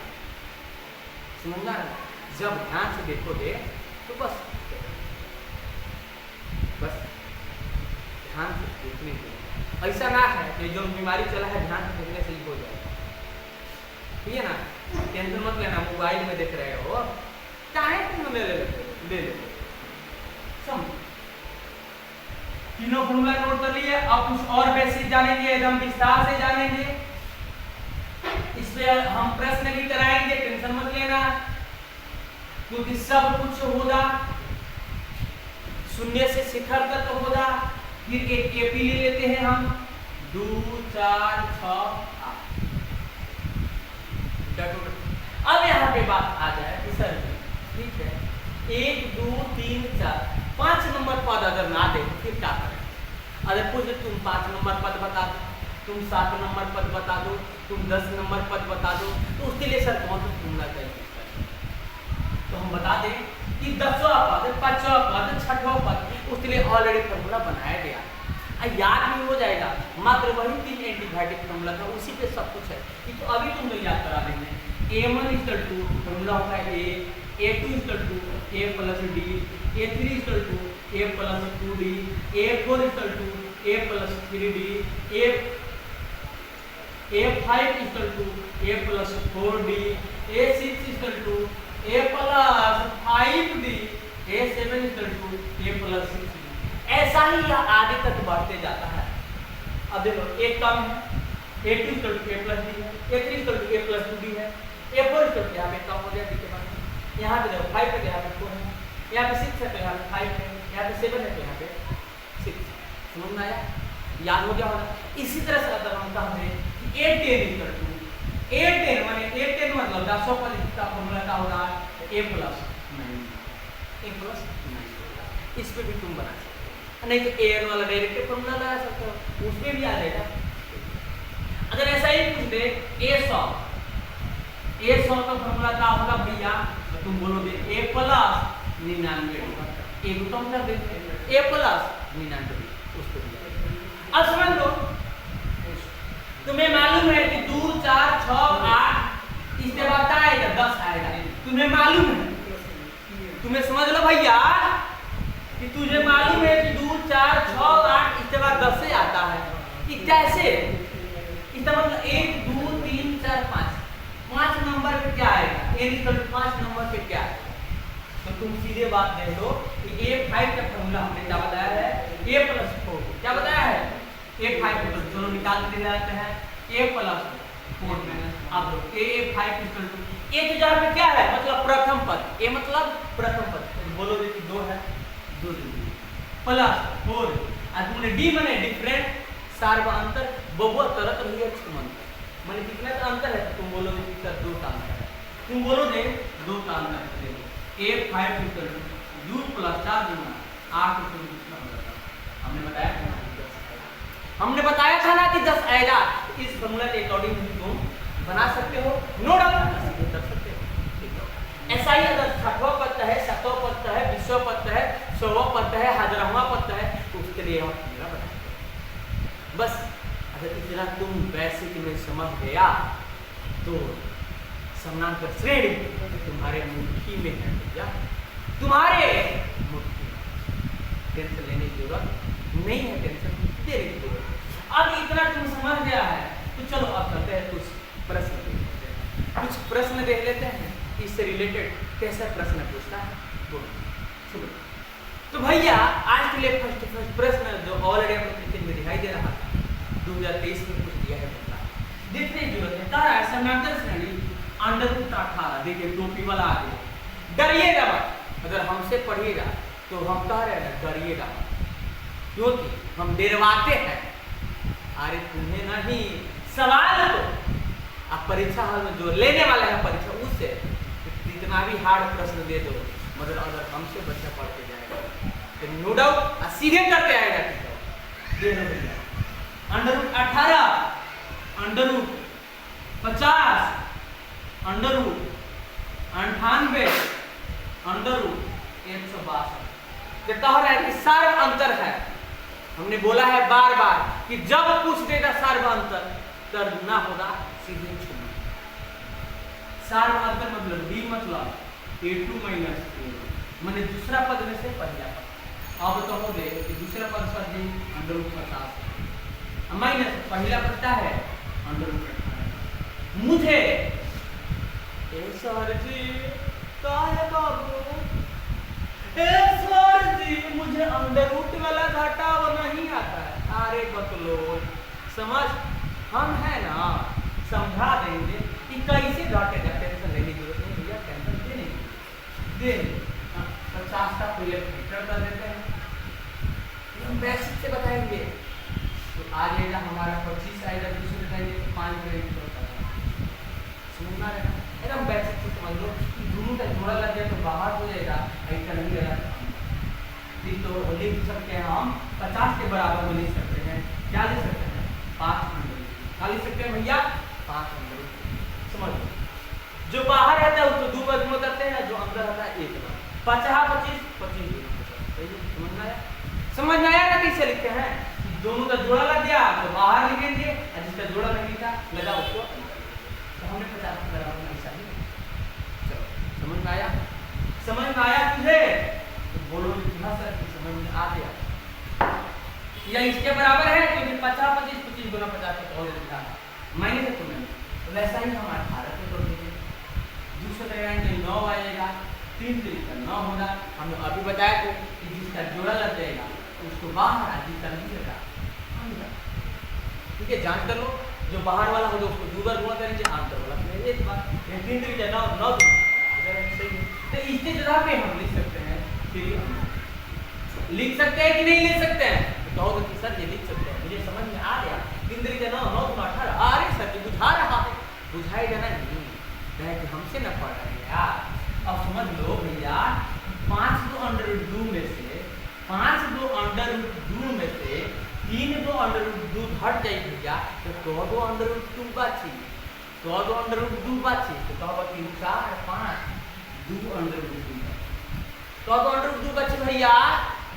समझना है? जब ध्यान से देखोगे तो बस ध्यान से देखने के, ऐसा ना है कि जो बीमारी चला है ध्यान से देखने से ही हो जाएगा, ठीक है ना? टेंशन मत लेना, मोबाइल में देख रहे हो, चाहे तुम ले ले समझ। तीनों फॉर्मूला नोट कर लिए। अब कुछ और बेसिक जानेंगे, एकदम विस्तार से जानेंगे। इस पे हम प्रश्न भी कराएंगे, टेंशन मत लेना, क्योंकि सब कुछ होगा शून्य से शिखर तक होगा। फिर एक एपी ले लेते हैं हम, 2 4 6 8। अब यहाँ पे बात आ जाए सर, ठीक है, 1 2 3 4 5 नंबर पद अगर ना दे फिर क्या करें? अगर पूछ तुम 5 नंबर पद बता दो, तुम 7 नंबर पद बता दो, तुम 10 नंबर पद बता दो, तो उसके लिए सर कौन सा फॉर्मूला चाहिए? तो हम बता दें कि 10वां पद, 5वां पद, 6वां पद, उसके लिए ऑलरेडी फॉर्मूला बनाया गया, याद भी हो जाएगा। मात्र वही 3 एंटीबायोटिक फॉर्मूला था, उसी पे सब कुछ है। तो अभी तुम लोग याद करा देंगे। A1 फॉर्मूला होता है A, A2 A plus D, A3 A plus 2D, A4 A plus 3D, A5 A plus 4D, A6 A plus 5D, A7 A plus 6D। ऐसा ही यह आगे तक बढ़ते जाता है। अब देखो एक कम है, A2 A प्लस D है, A3 A प्लस 2D है, A4 यहाँ पे कम हो गया D के बाद, यहाँ पे देखो 5 है, यहाँ पे 4 है, यहाँ पे 6 है तो यहाँ पे 5 है, यहाँ पे 7 है तो यहाँ पे 6। समझ में आया? याद हो गया होगा। इसी तरह से अगर हम कहते हैं कि A10 माने A10 मतलब 10 पद का फॉर्मूला का होगा A प्लस 9। इस पे भी तुम बना सकते हो, नहीं तो AN वाला डायरेक्ट फॉर्मूला लगा सकते हो, उसमें भी आ जाएगा। अगर ऐसा ही पूछ दे A100 का फॉर्मूला क्या होगा भैया, तो तुम बोलोगे A प्लस 99, एक तो हम कर देते हैं A प्लस 99, उसको दिया। अब समझ लो, तुम्हें मालूम है कि 2 4 6 8 इसके बाद क्या आएगा? 10 आएगा, तुम्हें मालूम है, तुम्हें समझ लो भैया कि तुझे मालूम है कि 2 4 6 8 इसके बाद 10 से आता है, कि कैसे? इसका मतलब 1 2 3 4 5 नंबर पे क्या आएगा? n 5 नंबर पे क्या आएगा? तो तुम सीधे बात देख लो कि A5 का फॉर्मूला हमने क्या बताया है? A plus 4। क्या बताया है? A5 प्लस, चलो निकाल के जाते हैं A प्लस 4 में। अब A5 A के जगह पे क्या है? मतलब प्रथम पद, A मतलब प्रथम पद, तो बोलोगे कि 2 है, 2 प्लस 4, और तुमने D माने डिफरेंट, सार्व अंतर, बहु तरत रही मंत्र माने कितना का अंतर है? तुम बोलोगे कि सर 2 का अंतर है, तुम बोलोगे 2 का अंतर है। A5 U प्लस 4 गुना 8 हमने बताया था ना कि 10 आएगा। इस फॉर्मूला के अकॉर्डिंग तुम बना सकते हो, नो डाउट कर सकते हो। ऐसा ही अगर 6वां पद है, 7वां पद है, 20वां पद है, 100वां पद है, 1000वां पद है, तो उसके लिए हम फॉर्मूला बनाएंगे। बस अगर इतना तुम बेसिक में समझ गया तो समानांतर श्रेणी तुम्हारे मुट्ठी में है भैया, तुम्हारे मुट्ठी में। टेंशन लेने की जरूरत नहीं है, टेंशन देने की जरूरत। अब इतना तुम समझ गया है तो चलो अब करते हैं कुछ प्रश्न देख लेते हैं, कुछ प्रश्न देख लेते हैं इससे रिलेटेड कैसा प्रश्न पूछता है बोलो। तो भैया आज के लिए फर्स्ट प्रश्न जो ऑलरेडी अपने में दिखाई दे रहा था 2023 में कुछ दिया है, देखने की जरूरत है। तारा है समानांतर श्रेणी √18। देखिए टोपी वाला आ गया, डरिएगा मत, अगर हमसे पढ़िएगा तो हम कह रहे हैं डरिएगा मत, क्योंकि हम डरवाते हैं। अरे तुम्हें नहीं, सवाल तो आप परीक्षा हॉल में जो लेने वाला है परीक्षा, उससे जितना भी हार्ड प्रश्न दे दो, मगर अगर हमसे बच्चा पढ़ के जाएगा तो नो डाउट सीधे करके आएगा। दे दो भैया √18, √50, √98, √162। जो कह रहा है कि सार्व अंतर है, हमने बोला है बार बार कि जब पूछ देगा सार्व अंतर करना होगा सीधे चुनना। सार्व अंतर मतलब D मतलब A2 माइनस A, माने दूसरा पद में से पहला पद। अब तो हो गए कि दूसरा पद पर D √50 माइनस पहला पद है √18। मुझे ए सर जी, का है बाबू? ए सर जी, मुझे अंडर रूट वाला घाटा वो नहीं आता है। अरे बकलोल, समझ, हम है ना, समझा देंगे कि कैसे घाटे का टेंशन लेने की जरूरत नहीं भैया, टेंशन देने दे 50 का पहले फिल्टर कर देते हैं, हम बेसिक से बताएंगे। तो आ जाएगा हमारा 25 आएगा, दूसरे बताएंगे तो 5 क्रेडिट होता है। समझना है ना, एकदम बेसिक से समझ लो। दोनों का जोड़ा लग जाए तो बाहर हो जाएगा, ऐसा नहीं रहना। तो लिख सकते हैं हम 50 के बराबर में लिख सकते हैं, क्या लिख सकते हैं? 5 अंडर। क्या लिख सकते हैं भैया? 5 अंडर। समझ लो, जो बाहर रहता है उसको 2 बार गुणा करते हैं, जो अंदर रहता है 1 बार। 50 25 25। समझ में आया? समझ में आया ना कैसे लिखते हैं? दोनों का जोड़ा लग गया तो बाहर लिखेंगे, और जिसका जोड़ा नहीं था लगा उसको अंदर। तो हमने 50 के बराबर में ऐसा ही। चलो, समझ में आया? समझ में आया तुझे? तो बोलो ना सर, समझ में आ गया या इसके बराबर है, क्योंकि 50 25 25 गुना 50 तो और लिखा माइनस है। तुम्हें तो वैसा ही हम 18 पे कर देंगे। दूसरे लगाएंगे 9 आएगा, 3 तरीका 9 होगा। हमने अभी बताया तो कि जिसका जोड़ा लग जाएगा उसको बाहर आ, जिसका नहीं लगा अंदर। ठीक है, जान कर लो। जो बाहर वाला होगा उसको 2 बार गुणा करेंगे, अंदर वाला एक बार। 3 तरीका 9 9 अगर सही है तो इसके जगह पे हम लिख सकते हैं, लिख सकते हैं कि नहीं लिख सकते हैं? तो कहोगे कि सर ये लिख सकते हैं, मुझे समझ में आ गया। 3 तरीका 9 9 18। अरे सर जी बुझा रहा है, बुझाएगा ना नहीं, कहे कि हमसे न पढ़ रहे हैं यार। अब समझ लो भैया, 5 2 अंडर रूट 2 में से 5 2 अंडर रूट 2 में से 3 2 अंडर रूट 2 घट जाए भैया, तो 2 अंडर रूट 2 बाची, 2 अंडर रूट 2 बाची। तो कहोगे 3 4 5 2 अंडर रूट 2 तो अंडर रूट 2 बचे भैया,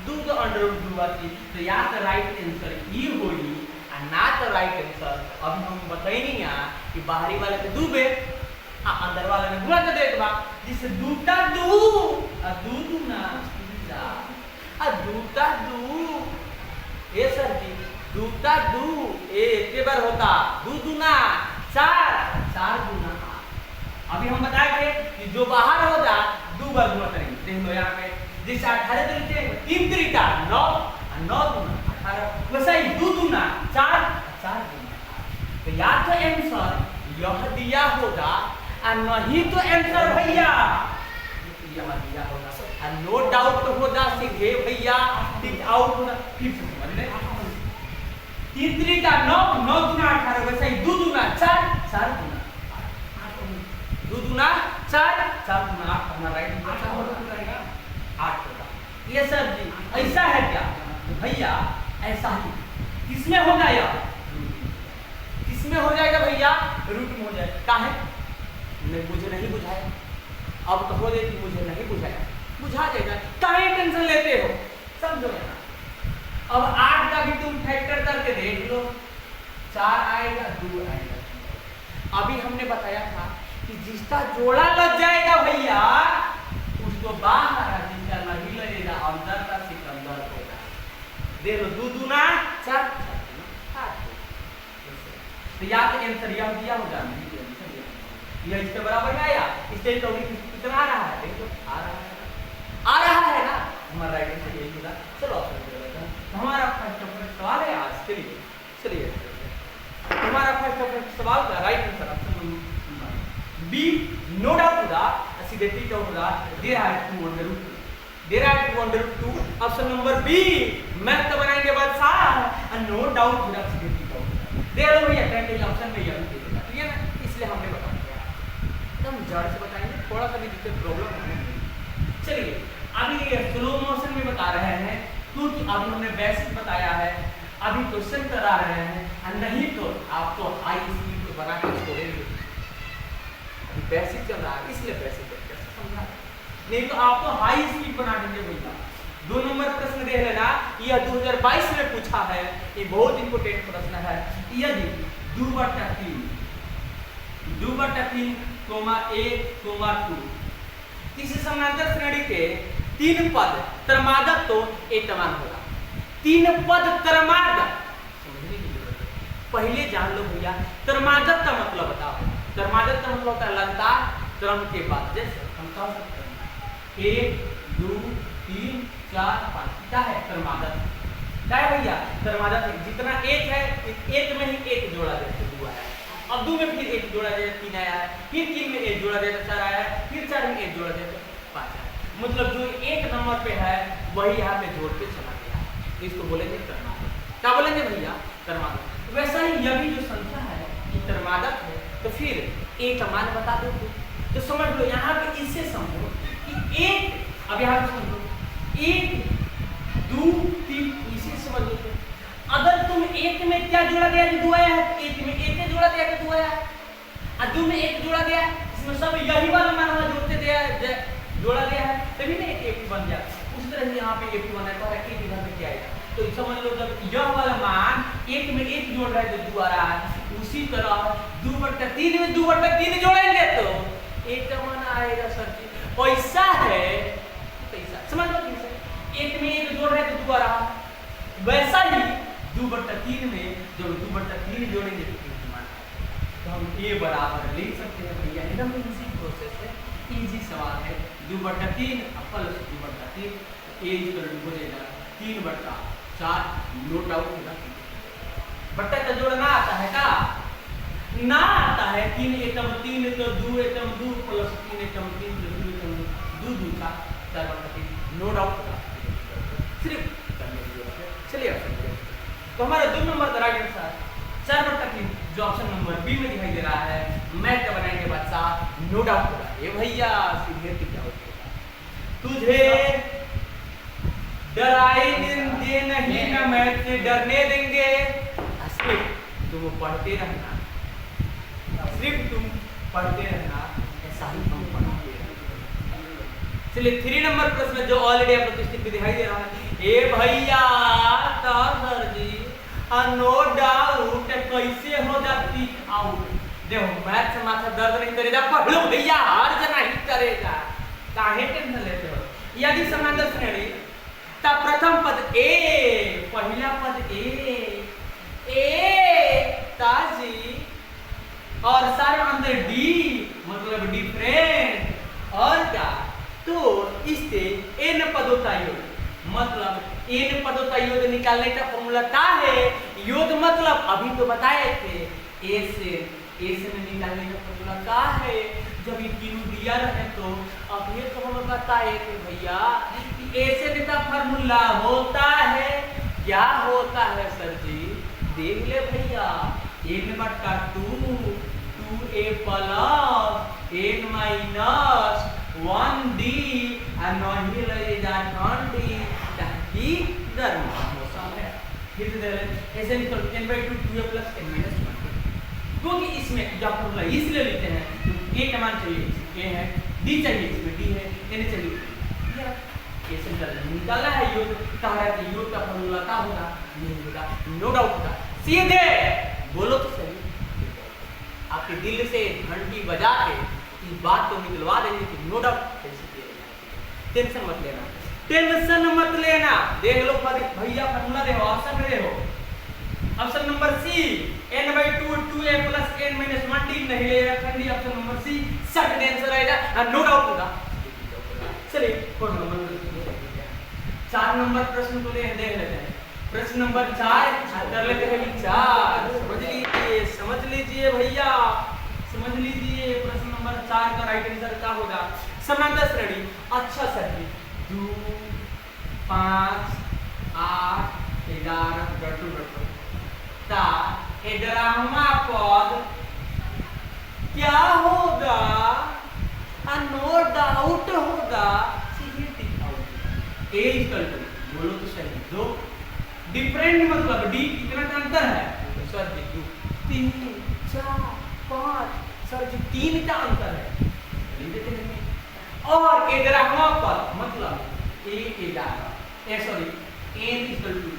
2 अंडर रूट 2 बची। तो या तो राइट आंसर ई होई और ना तो राइट आंसर। अब हम बताई नहीं यहाँ कि बाहरी वाले पे 2 बे अंदर वाले में गुणा कर देते बा, जिससे 2 टा 2 और 2 2 ना 4 और 2 टा 2। ए सर जी 2 टा 2 एक के बार होता, 2 2 ना 4 4 2 ना 8। अभी हम बताएंगे कि जो बाहर होगा 2 बार गुणा करेंगे। देख लो यहाँ पे जिससे 18 तरीके 3 तरीका 9 और 9 गुना 18, वैसा ही 2 गुना 4 4 गुना 8। तो या तो आंसर यह दिया होगा और नहीं तो आंसर भैया यह दिया होगा। और नो डाउट होगा सीधे भैया टिक आउट होगा। फिर से समझ ले, 3 तरीका 9 9 गुना 18, वैसा ही 2 गुना 4 4 गुना 8, 2 गुना 4 4 गुना 8। हमारा राइट आंसर 8 होगा। ये सर जी ऐसा है क्या? तो भैया ऐसा ही किसमें होगा या किसमें हो जाएगा भैया? रूट में हो जाएगा। काहे? मुझे नहीं बुझाया, अब कहो दे कि मुझे नहीं बुझाया, बुझा जाएगा। काहे टेंशन लेते हो? समझो ना। अब 8 का भी तुम फैक्टर करके देख लो, 4 आएगा 2 आएगा। अभी हमने बताया था कि जिसका जोड़ा लग जाएगा भैया उसको बाहर, जिसका नहीं लगेगा अंदर का सिकंदर होगा। देख लो 2 2 ना 4 8। तो या तो आंसर यह दिया होगा, नहीं तो आंसर यह इसके बराबर में आया। इससे तो कितना आ रहा है? देखो आ रहा है ना, हमारा राइट आंसर यही होगा। चलो ऑप्शन दे देते हैं। तो हमारा फर्स्ट सवाल है आज के लिए, चलिए हमारा फर्स्ट सवाल का right answer option B, no doubt होगा। सीधे टिक आउट होगा, देयर है 2 अंडर रूट 2, देयर है 2 under root 2। Option number B, math तो बनाएंगे बाद साथ और नो डाउट होगा, सीधे टिक आउट होगा। देख लो भैया टेंथ ऑप्शन में यह दे देगा, ठीक है ना, इसलिए हमने बता दिया। एकदम जड़ से बताएंगे, थोड़ा सा भी दिक्कत प्रॉब्लम है। चलिए अभी स्लो मोशन में बता रहे हैं, क्योंकि अभी हमने बेसिक बताया है, अभी क्वेश्चन करा रहे हैं, और नहीं तो आपको हाई स्पीड को बना के छोड़ेंगे। अभी बेसिक चल रहा है इसलिए बेसिक कैसे समझा, नहीं तो आपको हाई स्पीड बना देंगे भैया। 2 नंबर प्रश्न देख लेना, यह 2022 में पूछा है, ये बहुत इंपोर्टेंट प्रश्न है। यदि 2/3 2/3 1 2 किसी समांतर श्रेणी के 3 पद क्रमागत तो एकमान होगा। 3 पद क्रमागत समझने की जरूरत है। पहले जान लो भैया क्रमागत का मतलब बताओ। क्रमागत का मतलब होता है लगातार क्रम के बाद जैसे हम कह सकते हैं 1 2 3 4 5 क्या है क्रमागत, क्या है भैया क्रमागत है। जितना एक है एक में ही एक जोड़ा देते 2 आया, अब 2 में फिर एक जोड़ा दिया 3 आया है, फिर 3 में एक जोड़ा दिया 4 आया है, फिर 4 में एक जोड़ा दिया 5 आया। मतलब जो एक नंबर पे है वही यहाँ पे जोड़ के चला गया, इसको बोलेंगे क्रमागत। क्या बोलेंगे भैया क्रमागत। वैसा ही यह भी जो संख्या है ये क्रमागत है, तो फिर एक का मान बता दो तो समझ लो यहाँ पे इससे समझो कि एक, अब यहाँ पे समझो 1 2 3 इसे समझ लो। अगर तुम एक में क्या जोड़ा दिया जो 2 आया है, एक में एक जोड़ा दिया तो 2 आया है, और 2 में एक जोड़ा दिया इसमें सब यही वाला मान हुआ जोड़ते दिया जोड़ा दिया है तभी ना एक बन गया। उस तरह से यहाँ पे एक बना है कि इधर में क्या आएगा, तो समझ लो जब यह वाला मान एक में एक जोड़ रहा है तो 2 आ रहा है, उसी तरह 2/3 में 2/3 जोड़ेंगे तो एक का मान आएगा सर जी। पैसा है पैसा, समझ लो कैसे एक में एक जोड़ रहे तो 2 आ रहा, वैसा ही 2/3 में जब 2/3 जोड़ेंगे तो 3 मान आएगा। तो हम ये बराबर लिख सकते हैं भैया, एकदम इजी प्रोसेस है, इजी सवाल है। 2/3 प्लस 2/3 ए हो जाएगा 3/4, नोट आउट होगा। बट्टा का जोड़ना आता है का ना आता है, 3 एकम 3 तो 2 एकम 2 प्लस 3 एकम 3 तो 2 एकम 2 2 का 4/3, नो डाउट होगा सिर्फ करने की जरूरत है। चलिए तो हमारा 2 नंबर का राइट आंसर 4/3 जो ऑप्शन नंबर बी में दिखाई दे रहा है, मैथ का बनाएंगे बादशाह, नो डाउट होगा। ये भैया सीधे क्या होगा, तुझे डराएंगे नहीं ना मैथ से डरने देंगे, सिर्फ तुम पढ़ते रहना, सिर्फ तुम पढ़ते रहना, ऐसा ही हम पढ़ते रहना। चलिए 3 नंबर प्रश्न जो ऑलरेडी आप लोग स्क्रीन पे दिखाई दे रहा है, ए भैया सर जी नो डाउट कैसे हो जाती आउट। देखो मैथ से माथा दर्द नहीं करेगा, पढ़ लो भैया हर जना ही करेगा, काहे टेंशन लेते हो। यदि समांतर श्रेणी तब प्रथम पद ए, पहला पद ए ताजी और सारे अंदर डी मतलब डिफरेंट और क्या, तो इससे n पदों का योग, मतलब n पदों का योग निकालने का फॉर्मूला क्या है, योग मतलब अभी तो बताए थे a से निकालने का फॉर्मूला क्या है, जब ये तीनों दिया रहे तो अब ये तो हम बताए थे भैया a से का फॉर्मूला होता है, क्या होता है सर जी, देख ले भैया n/2 2a plus n minus 1d और नहीं ले जा 1d ताकि गर्म मौसम है। फिर से ऐसे निकल n/2 2a plus n minus 1d, क्योंकि इसमें जब फॉर्मूला इसलिए लेते हैं तो a का मान चाहिए a है, d चाहिए इसमें d है, n चाहिए ऐसे निकालना है योग, कह रहा है कि योग का फॉर्मूला क्या होगा, नहीं होगा, नो डाउट होगा। सीधे बोलो तो सही, आपके दिल से घंटी बजा के इस बात को निकलवा देंगे कि नो डाउट टेंशन मत लेना, टेंशन मत लेना। देख लो भैया फॉर्मूला देखो, ऑप्शन में देखो, option number C n/2 2a plus n minus 1d नहीं ले रखेंगे, ऑप्शन नंबर सी सट आंसर आएगा, नो डाउट होगा। चलिए 4 नंबर प्रश्न को देख लेते हैं। प्रश्न नंबर 4 कर लेते हैं विचार, समझ लीजिए भैया, समझ लीजिए प्रश्न नंबर 4 का राइट आंसर क्या होगा, समांतर श्रेणी। अच्छा सर जी 2 5 8 11 ता 11वां पद क्या होगा, नो डाउट होगा, ए इक्वल टू बोलो तो सही 2 डिफरेंट मतलब डी कितना का अंतर है, तो सर जी 2 3 4 5 सर जी 3 का अंतर है, और 11वां पद मतलब a 11 sorry n equal to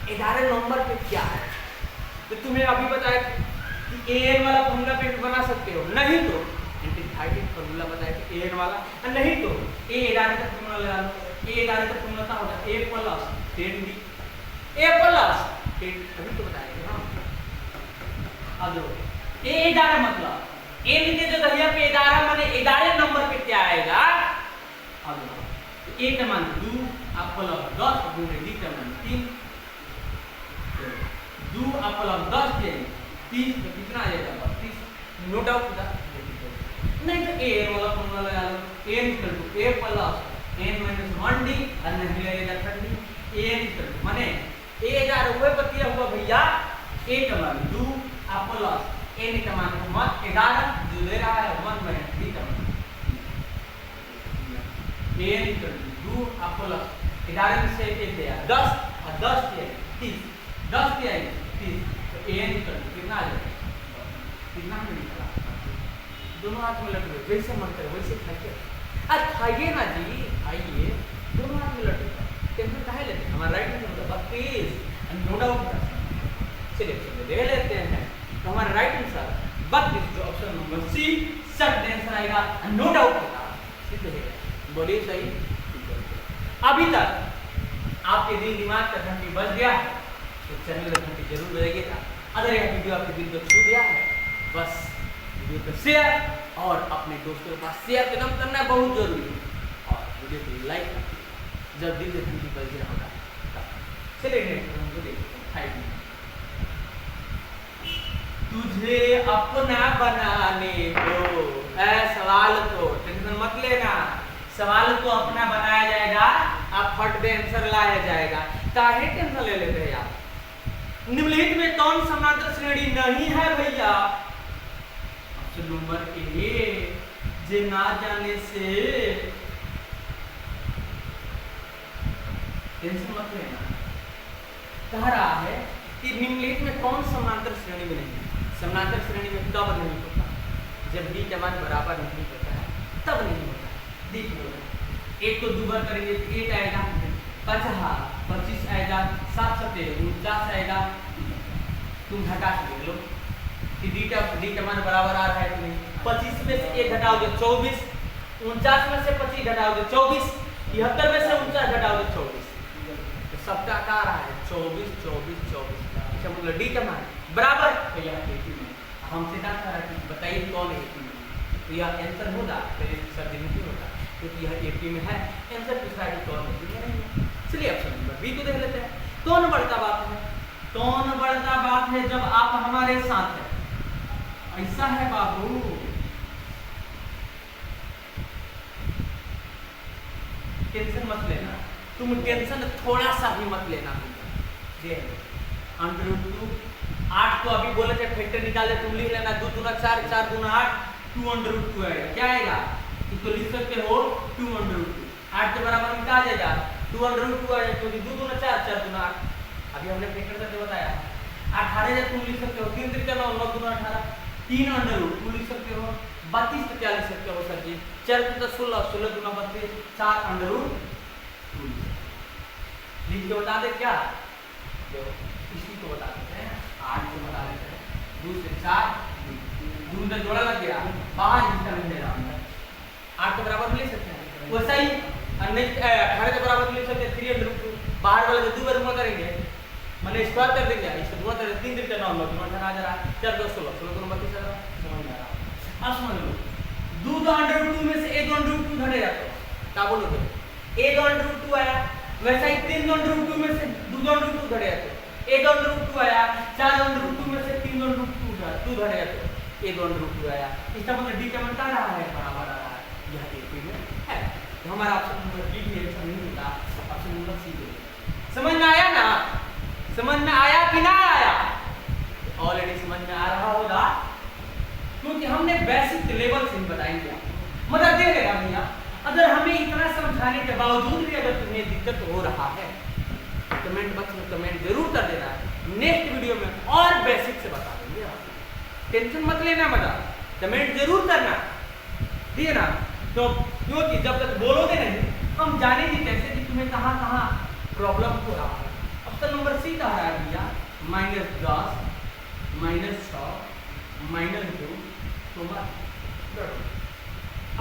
11 number पे क्या है, तो तुम्हें अभी बताया कि an वाला फॉर्मूला पे बना सकते हो, नहीं तो एंटीथाइटिक फॉर्मूला बताया कि an वाला, नहीं तो a 11 का फॉर्मूला लगा लो, a 11 का फॉर्मूला क्या होगा a plus 10d, a plus 10 अभी तो बताएंगे हम। अब देखो a 11 मतलब ए लिखे जो भैया पे इदारा माने इदारे नंबर पे क्या आएगा? अब ए का मान 2 अब प्लस 10 गुणे डी का मान 3, 2 अब प्लस 10 के 30 तो कितना आ जाएगा? 32। नो डाउट था नहीं तो ए वाला फॉर्मूला लगा लो, n = a plus n - 1d और नहीं लगेगा 30। n माने a हजार हुए बतिया हुआ भैया a का मान 2 अब प्लस n का मान 11 जो दे रहा है 1 - 3 का मान n = 2 अब प्लस 11 में से 1 गया 10 और 10 के 30, 10 के 30 तो n कितना आ जाएगा? कितना में निकला? दोनों हाथ में लट गए, जैसे मन करे वैसे खाइए। आज खाइए ना जी, खाइए, दोनों हाथ में लट गए, टेंशन काहे लेते? हमारा राइट में होगा 32, नो डाउट। चलिए देख लेते हैं तो हमारा राइट आंसर 32 जो ऑप्शन नंबर सी सट आंसर आएगा, नो डाउट होगा, सिद्ध है। बोलिए सही। अभी तक आपके दिल दिमाग का घंटी बज गया है तो चैनल का घंटी जरूर बजाइएगा। अगर यह वीडियो आपके दिल को छू गया है बस वीडियो को शेयर और अपने दोस्तों के पास शेयर करना बहुत जरूरी है और वीडियो को लाइक करना जब दिल से घंटी बज गया होगा। चलिए तुझे अपना बनाने दो, सवाल तो टेंशन मत लेना, सवाल को अपना बनाया जाएगा, आप फट दे आंसर लाया जाएगा, काहे टेंशन ले लेते हैं आप? निम्नलिखित में कौन समांतर श्रेणी नहीं है भैया? ऑप्शन नंबर ए, जे ना जाने से टेंशन मत लेना। कह रहा है कि निम्नलिखित में कौन समांतर श्रेणी में नहीं है? समांतर श्रेणी में कब नहीं होता? जब डी का मान बराबर नहीं होता है तब नहीं होता। देखो एक को दो बार करेंगे तो 1 आएगा, 25 आएगा, 7 7 49 आएगा। तुम घटा के देख लो कि डी का मान बराबर आ रहा है कि नहीं। 25 में से 1 घटाओगे 24, 49 में से 25 घटाओगे 24, 73 में से 49 घटाओगे 24, तो सबका क्या आ रहा है? 24 24 24। अच्छा मतलब डी का मान बराबर तो यह एपी में। हमसे क्या कह रहा है कि बताइए कौन है एपी में? तो यह आंसर होगा, फिर सर्दी नहीं होगा क्योंकि यह एपी में है। आंसर पूछ रहा है कि कौन एपी में नहीं है। चलिए ऑप्शन नंबर बी को देख लेते हैं। कौन बढ़ता बात है? कौन बढ़ता बात है जब आप हमारे साथ हैं? ऐसा है बाबू, टेंशन मत लेना, तुम टेंशन थोड़ा सा भी मत लेना। √2 8 को अभी बोले थे फैक्टर निकाले, तुम लिख लेना 2 दूना 4 4 दूना 8 2√2 आएगा। क्या आएगा? इसको लिख सकते हो 2√2। 8 के बराबर में क्या आ जाएगा? 2√2 आ जाएगा क्योंकि 2 दूना 4 4 दूना 8। अभी हमने फैक्टर करके बताया। 18 जब तुम लिख सकते हो 3 3 9 9 दूना 18, 3√2 लिख सकते हो, 32 तो क्या लिख सकते हो सर जी? 4 तो 16 16 दूना 32, 4√2 लिख के बता दे। क्या इसी को बता देते हैं, 8 को बता देते हैं। 2 से 4 2 में जोड़ा लग गया 5 इसका नहीं दे रहा है। 8 के बराबर लिख सकते हैं वैसा ही, और नहीं 18 के बराबर लिख सकते हैं 3√2। बाहर वाले को 2 बार गुणा करेंगे माने स्क्वायर कर देंगे, इससे गुणा करें 3 3 9 9 9 आ जा रहा है 4 2 16 16 को 32 आ रहा है। समझ में आ रहा? अब समझ लो 2 में से 1 घटेगा तो क्या बोलोगे? 1 आया, वैसा ही 3 में से 2 घटेगा तो 1 आया, 4 में से 3 घटेगा तो 1 आया। इसका मतलब डी का मान क्या रहा है? बराबर आ रहा है। यह एपी में है तो हमारा ऑप्शन नंबर बी भी आंसर नहीं होता, ऑप्शन नंबर सी को। समझ में आया ना? समझ में आया कि ना आया? ऑलरेडी समझ में आ रहा होगा क्योंकि हमने बेसिक लेवल से ही बताएंगे। मतलब दे देगा भैया, अगर हमें इतना समझाने के बावजूद भी अगर तुम्हें दिक्कत हो रहा है कमेंट बॉक्स में कमेंट जरूर कर देना। नेक्स्ट वीडियो में और बेसिक से बता देंगे। टेंशन मत लेना, मगर कमेंट जरूर करना, ठीक ना? तो क्योंकि जब तक बोलोगे नहीं हम जानेंगे कैसे कि तुम्हें कहाँ कहाँ प्रॉब्लम हो रहा है। ऑप्शन नंबर सी कह रहा है भैया -10 -6 -2 तो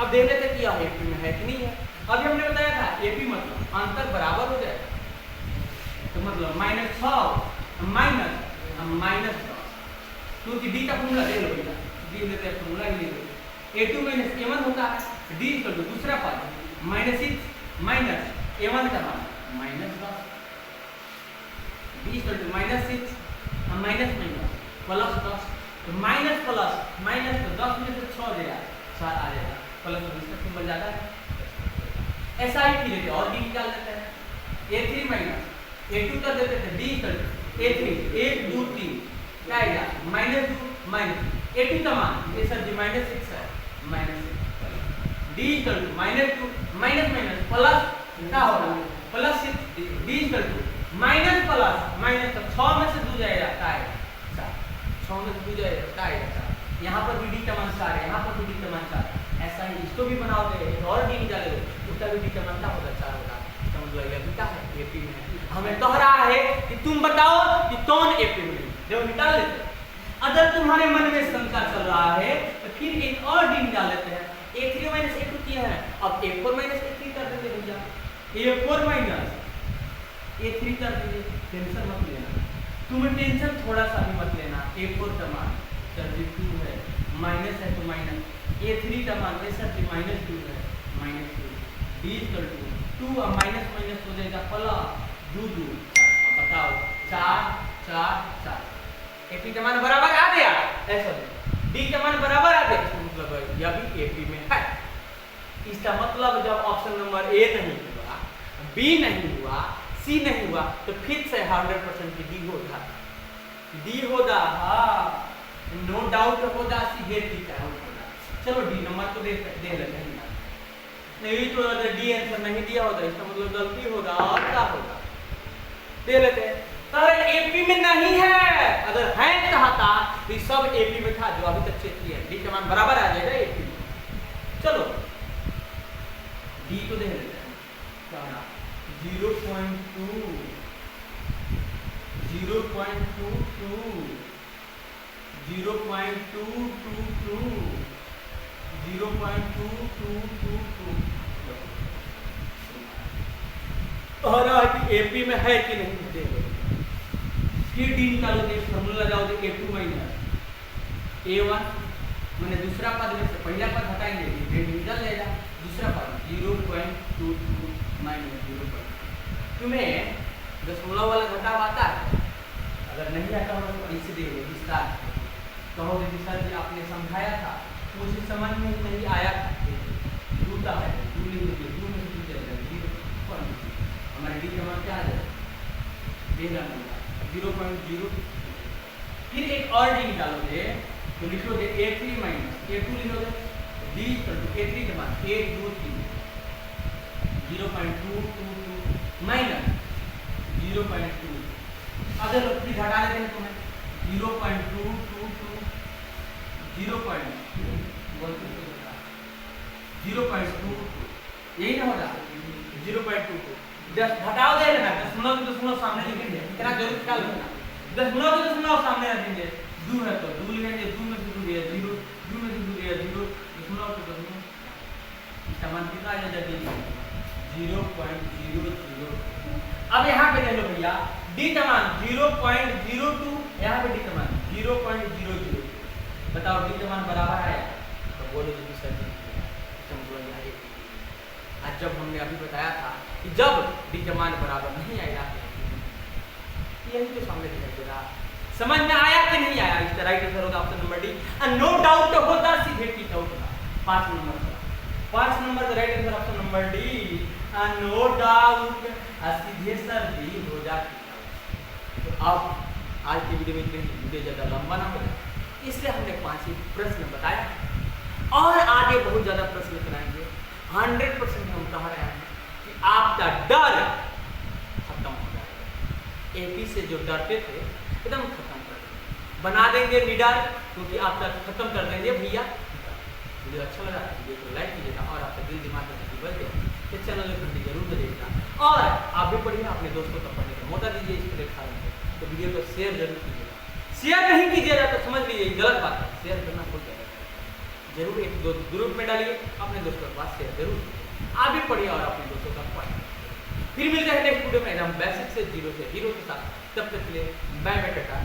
अब देख लेते कि यह एपी में है कि नहीं है। अभी हमने बताया था एपी मतलब अंतर बराबर हो जाएगा, तो मतलब -6 -10 क्योंकि डी का फॉर्मूला दे लो भैया, लिख लेते हैं, फॉर्मूला ही लिख लेते हैं। A2 माइनस A1 होता है D इक्वल टू दूसरा पद -6 माइनस A1 का मान -10 D equal to -6 minus minus plus 10 तो माइनस प्लस माइनस तो 10 में से 6 देगा 4 आ जाएगा प्लस तो इसका सिंबल जाता है। ऐसा ही फिर और D निकाल देते हैं A3 माइनस A2 कर देते थे D इक्वल टू A3 1 2 3 क्या आएगा -2 माइनस A2 का मान ये सर जी -6 है -6 D equal to -2 minus minus plus क्या होगा plus 6 D equal to minus plus minus तो 6 में से 2 जाएगा क्या आएगा 4 6 में से 2 जाएगा क्या आएगा 4 यहाँ पर भी D का मान 4 है यहाँ पर भी D का मान 4 ऐसा ही इसको भी बनाओगे और D निकालोगे उसका भी D का मान क्या होगा 4 होगा इसका मतलब यह क्या है AP में हमें कह रहा है कि तुम बताओ कि कौन AP में जब निकाल लेते अगर तुम्हारे मन में शंका चल रहा है तो फिर एक और D निकाल लेते हैं A3 माइनस A2 किया है अब A4 माइनस A3 कर देंगे भैया A4 माइनस A3 कर देंगे टेंशन मत लेना तुम्हें टेंशन थोड़ा सा भी मत लेना A4 का मान सर जी 2 है माइनस है तो माइनस A3 का मान है सर जी -2 है -2 D इक्वल टू 2 और माइनस माइनस हो जाएगा प्लस 2 2 अब बताओ 4 4 4 AP का मान बराबर आ गया ऐसा D का मान बराबर आ गया इसका मतलब यह भी AP में है इसका मतलब जब ऑप्शन नंबर A नहीं हुआ B नहीं हुआ C नहीं हुआ तो फिर से 100% की D होगा हाँ नो डाउट होगा सीधे ठीक है होगा चलो D नंबर तो दे लेते हैं नहीं तो अगर D आंसर नहीं दिया होता इसका मतलब गलती होगा और क्या होगा दे लेते हैं अगर AP में नहीं है अगर है कहा था तो सब AP में था जो अभी तक चेक किया D का मान बराबर आ जाएगा AP में चलो D को दे लेते हैं क्या 0.2 0.22 0.222 0.2222 और AP में है कि नहीं देखो फिर D निकालो तो फॉर्मूला लगाओ A2 माइनस A1 मैंने दूसरा पद में से पहला पद हटाएंगे ये निकल जाएगा दूसरा पद 0.22 माइनस 0. तुम्हें दशमलव वाला घटाव आता है अगर नहीं आता हो तो इसे दे दो विस्तार कहोगे कि सर जी आपने समझाया था मुझे समझ में नहीं आया था दूसरा है 2 ले लीजिए 2 में से 2 चलेगा 0 हमारे D का मान क्या आ जाएगा देगा 0.0 फिर एक और D निकालोगे तो लिखोगे A3 माइनस A2 लिखोगे D A3 के मान 1 2 3 0.222 माइनस 0.2 अगर फिर घटा देते हैं तुम्हें 0.222 0.2 यही ना होगा 0.22 10 घटाओ दे ना दशमलव सामने लिखेंगे इतना जरूर ख्याल रखना दशमलव सामने रखेंगे 2 है तो 2 लिखेंगे 2 में से 2 दिया 0 2 में से 2 दिया 0 दशमलव तो दशमलव इसका मान कितना आ जाएगा 0.00 अब यहाँ पे ले लो भैया D का मान 0.02 यहाँ पे D का मान 0.00 बताओ D का मान बराबर है तो बोलो जी सर आज जब हमने अभी बताया था कि जब D का मान बराबर नहीं आएगा यही तो सामने दिखाई दे रहा समझ में आया कि नहीं आया इसका राइट आंसर होगा option number D no doubt होता सीधे ठीक होगा 5 नंबर का right answer option number D no doubt सीधे सर डी हो जाती तो अब आज की वीडियो में वीडियो ज़्यादा लंबा ना हो जाए इसलिए हमने 5 ही प्रश्न बताया और आगे बहुत ज़्यादा प्रश्न कराएंगे 100% हम कह रहे हैं कि आपका डर खत्म हो जाएगा एपी से जो डरते थे एकदम खत्म कर देंगे बना देंगे निडर क्योंकि आपका खत्म कर देंगे भैया वीडियो अच्छा लगा वीडियो को लाइक कीजिएगा और आपका दिल दिमाग में बढ़ गया तो चैनल को घंटी जरूर करिएगा और आप भी पढ़िए अपने दोस्तों तक पढ़ने का मौका दीजिए इस तरह खा लेंगे तो वीडियो को शेयर जरूर कीजिएगा शेयर नहीं कीजिएगा तो समझ लीजिए गलत बात है शेयर करना भूल जाएगा जरूर एक दो ग्रुप में डालिए अपने दोस्तों के पास शेयर जरूर आप भी पढ़िए और अपने दोस्तों का पढ़िए फिर मिलते हैं नेक्स्ट वीडियो में एकदम बेसिक से जीरो से हीरो के साथ तब तक के लिए बाय बाय टाटा